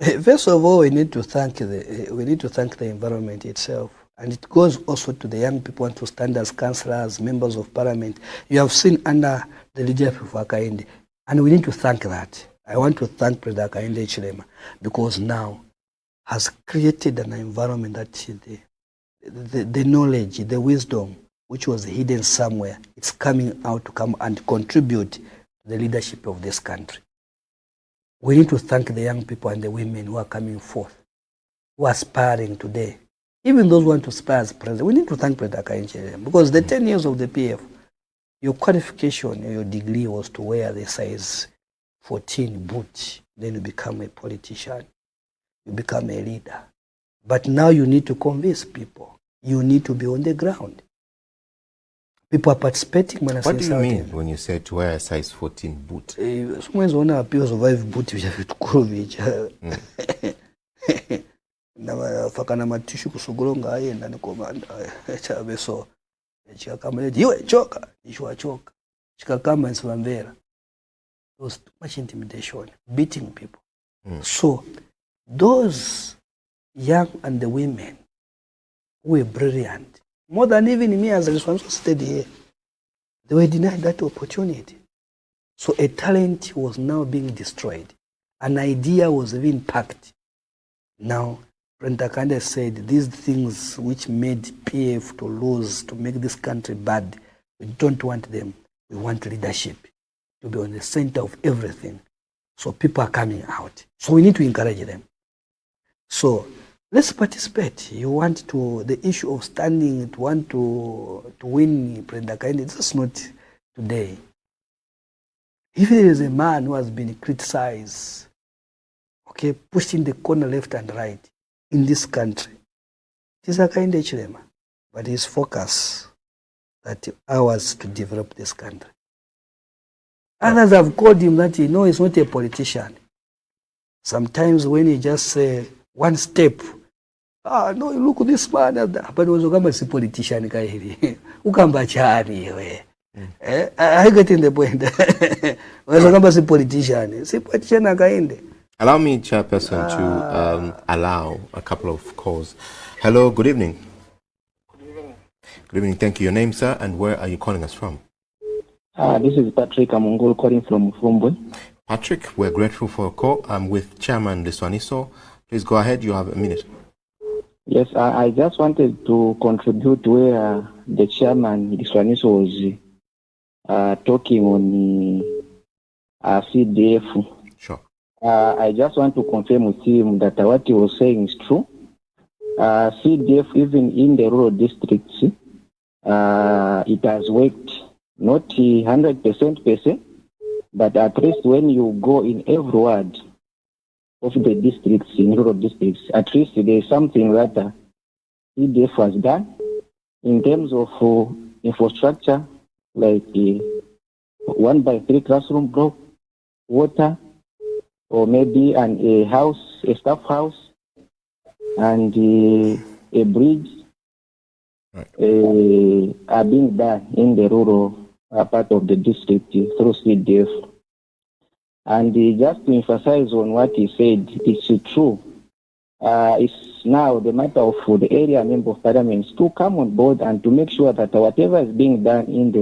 First of all, we need to thank the environment itself, and it goes also to the young people who want to stand as councillors, members of parliament. You have seen under the leadership of Hakainde, and we need to thank that. I want to thank President Hakainde Hichilema, because now has created an environment that the knowledge, the wisdom, which was hidden somewhere, it's coming out to come and contribute to the leadership of this country. We need to thank the young people and the women who are coming forth, who are aspiring today. Even those who want to aspire as president, we need to thank President Hakainde, because the 10 years of the PF, your qualification, your degree was to wear the size 14 boot. Then you become a politician. You become a leader. But now you need to convince people. You need to be on the ground. People are participating.
What do you mean when you say to wear a size 14 boot?
Someone's on a pure survive boot which have to courage. Fakana matishu kusugulonga ayenda ni komanda. Chabeso. Chikakama leti iwe choka, ishwa choka. Chikakama nsivambera. There was too much intimidation, beating people. So those young and the women who were brilliant, more than even me as a responsible state here, they were denied that opportunity. So a talent was now being destroyed. An idea was being packed. Now, President Hakainde said these things which made PF to lose, to make this country bad, we don't want them. We want leadership to be on the center of everything. So people are coming out. So we need to encourage them. So let's participate. You want to, the issue of standing, to want to win President Hakainde, this is not today. If there is a man who has been criticized, okay, pushed in the corner left and right in this country, it is Hakainde Hichilema. But his focus that ours to develop this country. Others have called him that he's not a politician. Sometimes when he just say one step, no, you look at this man, but it was a politician. Ukamba chani we. I get in the point. Was a politician. Si politician Hakainde.
Allow me, Chairperson, to allow a couple of calls. Hello, good evening. Good evening. Thank you. Your name, sir, and where are you calling us from?
This is Patrick Amongol calling from Fumbwe.
Patrick, we're grateful for a call. I'm with Chairman Liswaniso. Please go ahead. You have a minute.
Yes, I just wanted to contribute where the Chairman Liswaniso was talking on CDF.
Sure.
I just want to confirm with him that what he was saying is true. CDF, even in the rural districts, it has worked. Not 100% per se, but at least when you go in every ward of the districts, in rural districts, at least there is something that CDF has done in terms of infrastructure, like 1x3 classroom block, water, or maybe a house, a staff house, and a bridge. Are being done in the rural part of the district through CDF. And just to emphasize on what he said, it's true. It's now the matter of the area member of parliament to come on board and to make sure that whatever is being done in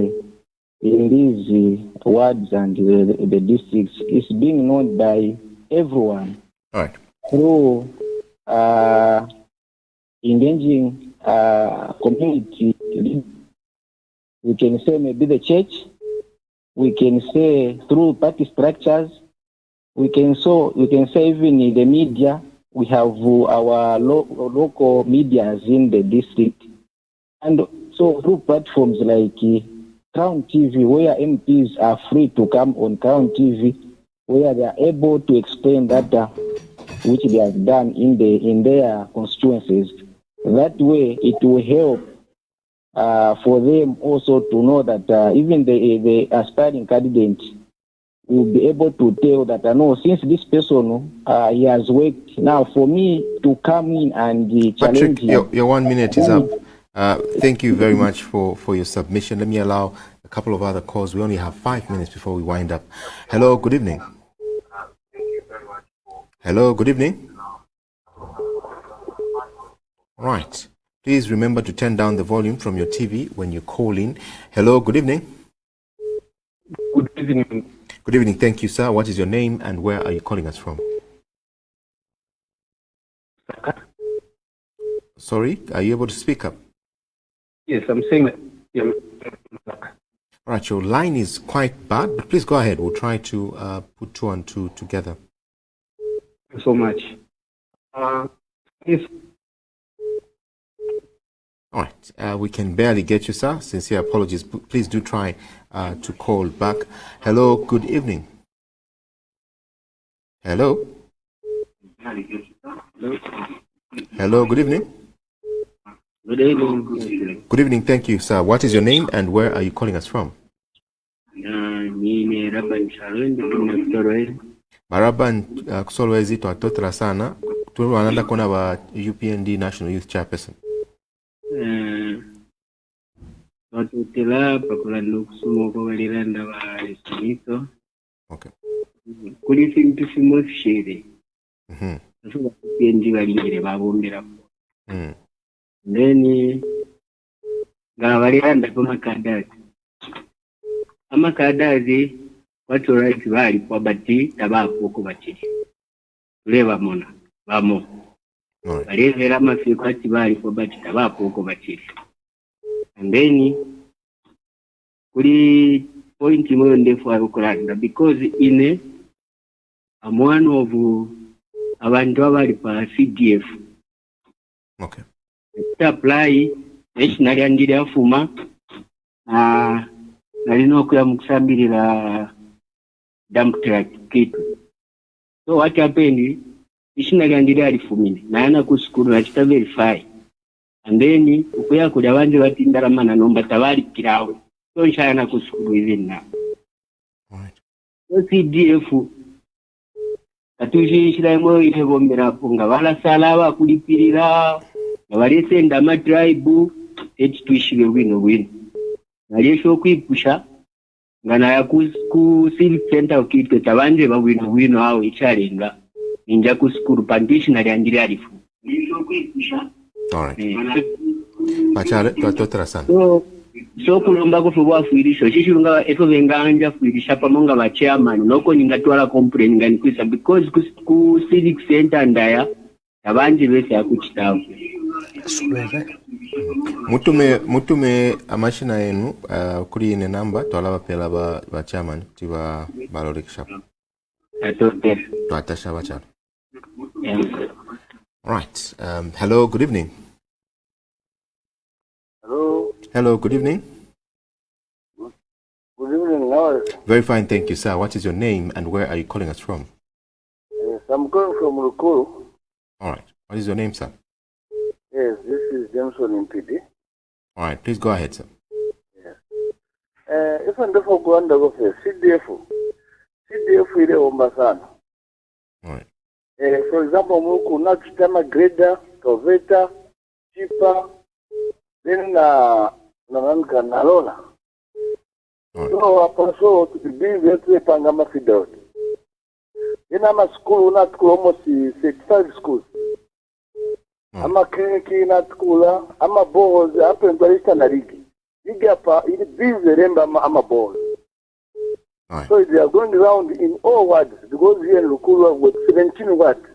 these wards and the districts is being known by everyone.
All right.
Through engaging community. We can say maybe the church. We can say through party structures. We can say even in the media. We have our local medias in the district, and so through platforms like Crown TV, where MPs are free to come on Crown TV, where they are able to explain data which they have done in their constituencies. That way, it will help for them also to know that even the aspiring candidates will be able to tell that I know since this person he has worked. Now for me to come in and challenge
Patrick, your 1 minute is up. Thank you very much for your submission. Let me allow a couple of other calls. We only have 5 minutes before we wind up. Hello, good evening. Hello, good evening. Right. Please remember to turn down the volume from your TV when you call in. Hello, good evening.
Good evening.
Good evening. Thank you, sir. What is your name and where are you calling us from? Sorry, are you able to speak up?
Yes, I'm saying that. Yeah.
Right, your line is quite bad, but please go ahead. We'll try to put two and two together.
Thank you so much. Yes.
All right, we can barely get you, sir. Sincere apologies. Please do try to call back. Hello, good evening. Hello. Hello, good evening.
Good evening.
Good evening, thank you, sir. What is your name and where are you calling us from?
Mimi Raban Sharon,
Maraban kusolwezi twatotera sana. Tuliwananda kona wa UPND National Youth Chairperson.
Watutela pakulanda okusoma okw'abaliranda ba esomero.
Okay.
Kuli bintu bimu officially. Nasobola UPND balingire babongerako. Then ng'abaliranda amakadazi. Amakadazi watu right bali kwa bati tabapo ko bakiri. Tuleba mona bamo. Balevera amafiko ati bali kwa bati tabapo ko bakiri. And then kuli point imwe ndefu alukulanda because I'm one of abantu abali pa CDF.
Okay.
Apply national yandiri afuma nalina okuya mu kusambirira dump truck kitu. So what happened, national yandiri alifumine naana ku school nakita verify. And then ukuya kuli abandi batindaramana nomba tabali kirawe. So nshana ku school even now.
Right.
So CDF katujishiraimo ile bombera punga bala salaba kulipirira abalesenda ama tribe eti tuishire wino nalesho kwipusha ngana ya ku civic center okitwe tabanje bawino hao ichalenga ninja ku school plantation ali andiri alifu nalesho kwipusha.
All right. Pachale twatotera sana.
So kulomba kufubwa fuirisho shishirunga eto venganja fuirisha pamonga ba chairman noko ningatwala complain ngani kwisa because ku civic center ndaya abanje bese akuchitawo.
Mutume amashina yenu kuri ine namba twalaba pela ba chairman tiba balolekisha.
Atote.
Twatasha bachalo. Right. Hello, good evening. Hello, good evening.
Good evening, how
Very fine, thank you, sir. What is your name and where are you calling us from?
Yes, I'm calling from Rukuru.
All right. What is your name, sir?
Yes, this is Jameson in PD.
All right, please go ahead, sir.
Yes. If I'm for Gwanda office, CDF ile omba sana.
All right.
For example, muku na kitama grader, toveta, chipa, then nanka nalona. So apaso to be very pangama fidel. In ama school not school almost 65 schools. Ama clinic not school, ama balls hapo ndio na ligi. Ligi hapa ili busy remember ama balls.
Right.
So they are going around in all wards because here in Lukulu with 17 wards.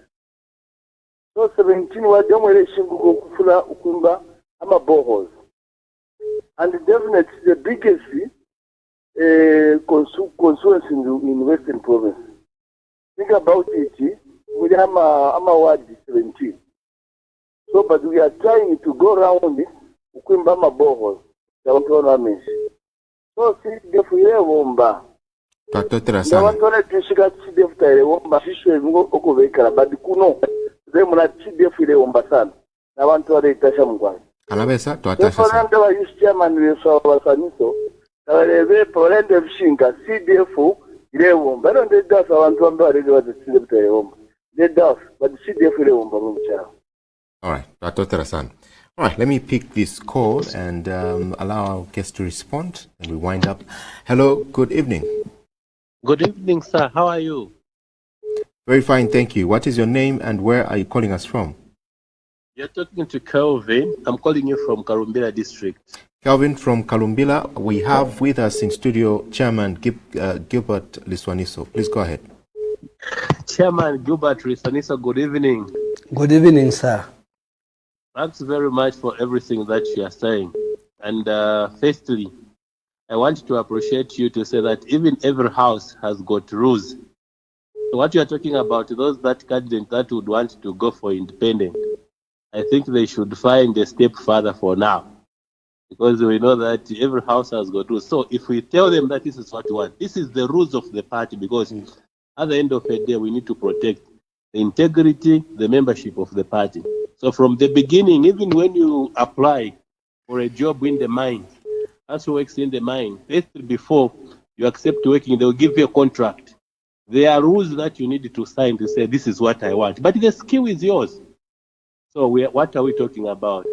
So 17 wards don't wale shingugo kufula ukumba ama balls. And definitely the biggest constituency in Western Province. Think about it, we have a ward 17. So, but we are trying to go around Ukumbama bohol. So, see, the Fuye Womba.
Twatotera
The
sana.
one toilet Tishiga Chidef Tire Womba, Fisher Okoveka, but the Kuno, they will not Chidef Womba San. I want to read Tashamwan.
Anabesa
So,
twatasha
for
sana.
them, use chairman, we saw Saniso. They polende Shinga, CDF, irewomba ino ndedasa abantu bambe balege bazisinde butayewomba ndedasa but CDF irewomba mu mchana.
All right, Dr. Hassan. All right, let me pick this call and allow our guest to respond, and we wind up. Hello, good evening.
Good evening, sir. How are you?
Very fine, thank you. What is your name and where are you calling us from?
You're talking to Kelvin. I'm calling you from Kalumbila district.
Kelvin from Kalumbila. We have with us in studio Chairman Gilbert Liswaniso. Please go ahead.
Chairman Gilbert Liswaniso, good evening.
Good evening, sir.
Thanks very much for everything that you are saying. And firstly, I want to appreciate you to say that even every house has got rules. So what you are talking about, those that candidate that would want to go for independent, I think they should find a step further for now. Because we know that every house has got rules. So if we tell them that this is what we want, this is the rules of the party, because at the end of the day, we need to protect the integrity, the membership of the party. So from the beginning, even when you apply for a job in the mine, as who works in the mine, first before you accept working, they will give you a contract. There are rules that you need to sign to say, this is what I want. But the skill is yours. So what are we talking about?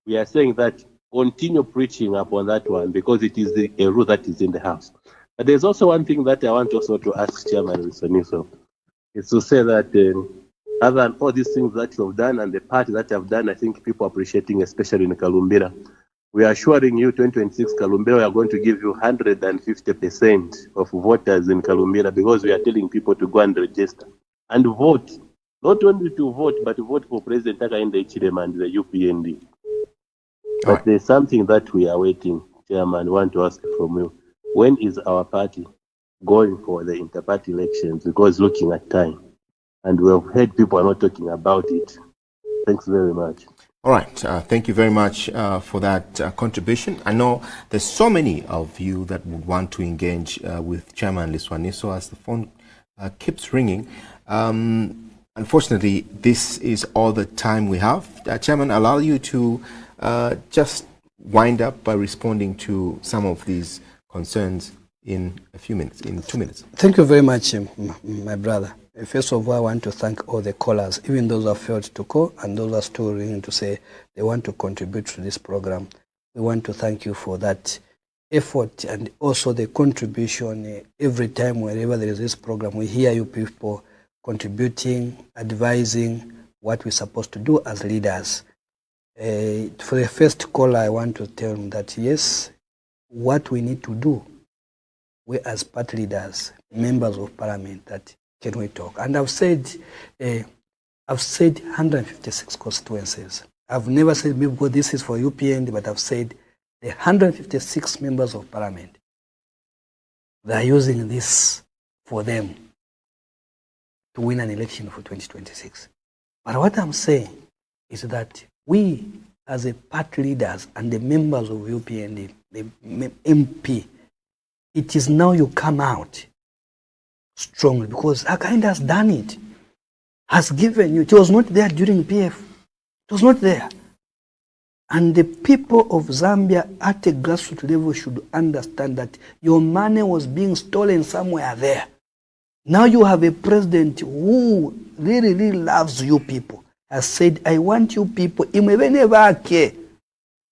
We are saying that continue preaching upon that one, because it is a rule that is in the house. But there's also one thing that I want also to ask Chairman Wilsoniso, is to say that other than all these things that you have done and the party that you have done, I think people are appreciating, especially in Kalumbila. We are assuring you 2026 Kalumbila, we are going to give you 150% of voters in Kalumbila, because we are telling people to go and register and vote. Not only to vote, but to vote for President Hakainde Hichilema and the UPND. But
Right.
there's something that we are waiting, Chairman, want to ask from you. When is our party going for the inter-party elections? Because looking at time, and we have heard people are not talking about it. Thanks very much.
All right. Thank you very much for that contribution. I know there's so many of you that would want to engage with Chairman Liswaniso as the phone keeps ringing. Unfortunately, this is all the time we have. Chairman, I'll allow you to just wind up by responding to some of these concerns in a few minutes, in 2 minutes.
Thank you very much, my brother. First of all, I want to thank all the callers, even those who have failed to call and those who are still ringing to say they want to contribute to this program. We want to thank you for that effort and also the contribution. Every time, wherever there is this program, we hear you people contributing, advising what we're supposed to do as leaders. For the first caller, I want to tell them that yes, what we need to do, we as party leaders, members of parliament, that can we talk? And I've said 156 constituencies. I've never said maybe this is for UPND, but I've said the 156 members of parliament, they are using this for them to win an election for 2026. But what I'm saying is that we, as a party leaders and the members of UPND, the MP, it is now you come out strongly, because Hakainde has done it, has given you. It was not there during PF. It was not there. And the people of Zambia at a grassroots level should understand that your money was being stolen somewhere there. Now you have a president who really, really loves you people, has said, I want you people, imwebene bake,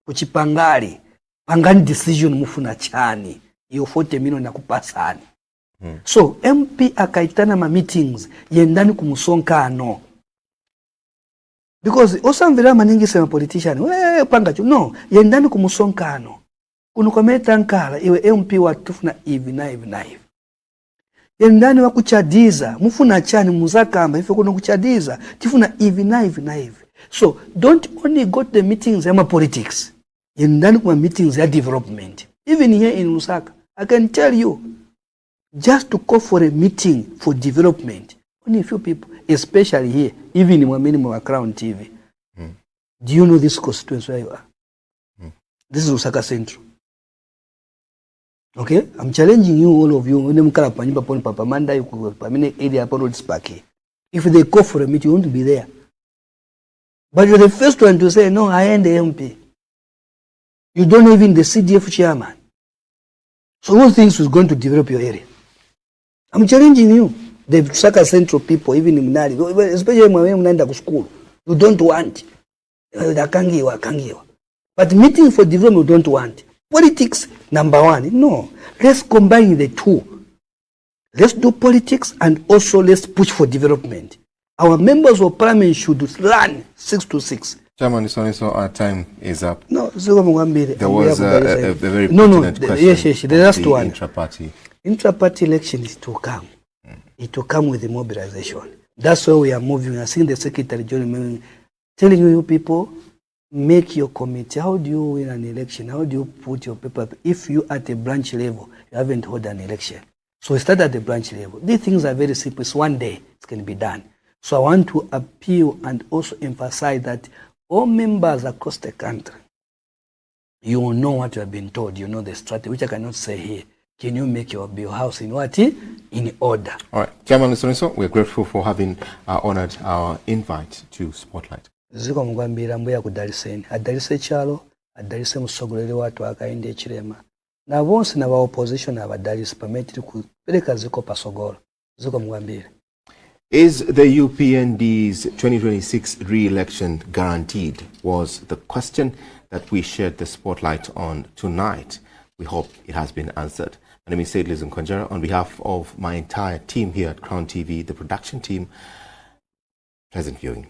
kuchipangali, pangani decision mufuna chani, iyo 40 million na kupasani. So MP akaitana ma meetings yendani kumusonkano, because osamvira maningi sema politician panga chu no yendani kumusonkano kunukometa nkala iwe MP watufuna hivi na hivi na hivi yendani wakuchadiza mufuna chani muzakamba ife kuno kuchadiza tifuna hivi na hivi na hivi. So don't only go to the meetings ya politics, yendani kuma meetings ya development. Even here in Lusaka, I can tell you, just to call for a meeting for development, only a few people, especially here, even in Mwamini Crown TV. Do you know this constituency where you are? This is Lusaka Central. Okay? I'm challenging you, all of you. If they call for a meeting, you want to be there. But you're the first one to say, no, I am the MP. You don't even the CDF chairman. So who thinks is going to develop your area? I'm challenging you. The Saka Central people, even in Mnali, especially when Mnanda to school, you don't want. Akangiwa. But meeting for development, you don't want. Politics, number one. No. Let's combine the two. Let's do politics and also let's push for development. Our members of parliament should learn 6 to 6.
Chairman, so our time is up.
No,
there was a very pertinent question.
Yes, the last one.
Intra-party
election is to come. It will come with the mobilization. That's why we are moving. I think the Secretary General telling you people, make your committee. How do you win an election? How do you put your paper? If you at a branch level, you haven't held an election. So we start at the branch level. These things are very simple. It's one day. It can be done. So I want to appeal and also emphasize that all members across the country, you will know what you have been told. You know the strategy, which I cannot say here. Can you make your house in what? In order. All
right. Chairman Nsoniso, we're grateful for having honored our invite to Spotlight.
Ziko mugambira mbuya ku Dariseni. Adarise chalo, adarise musogolere watu akainde echirema. Na bonse na ba opposition abadarise permit kupeleka ziko pasogolo. Ziko mugambira.
Is the UPND's 2026 re-election guaranteed? Was the question that we shared the spotlight on tonight. We hope it has been answered. My name is Said Lizun Konjara. On behalf of my entire team here at Crown TV, the production team, pleasant viewing.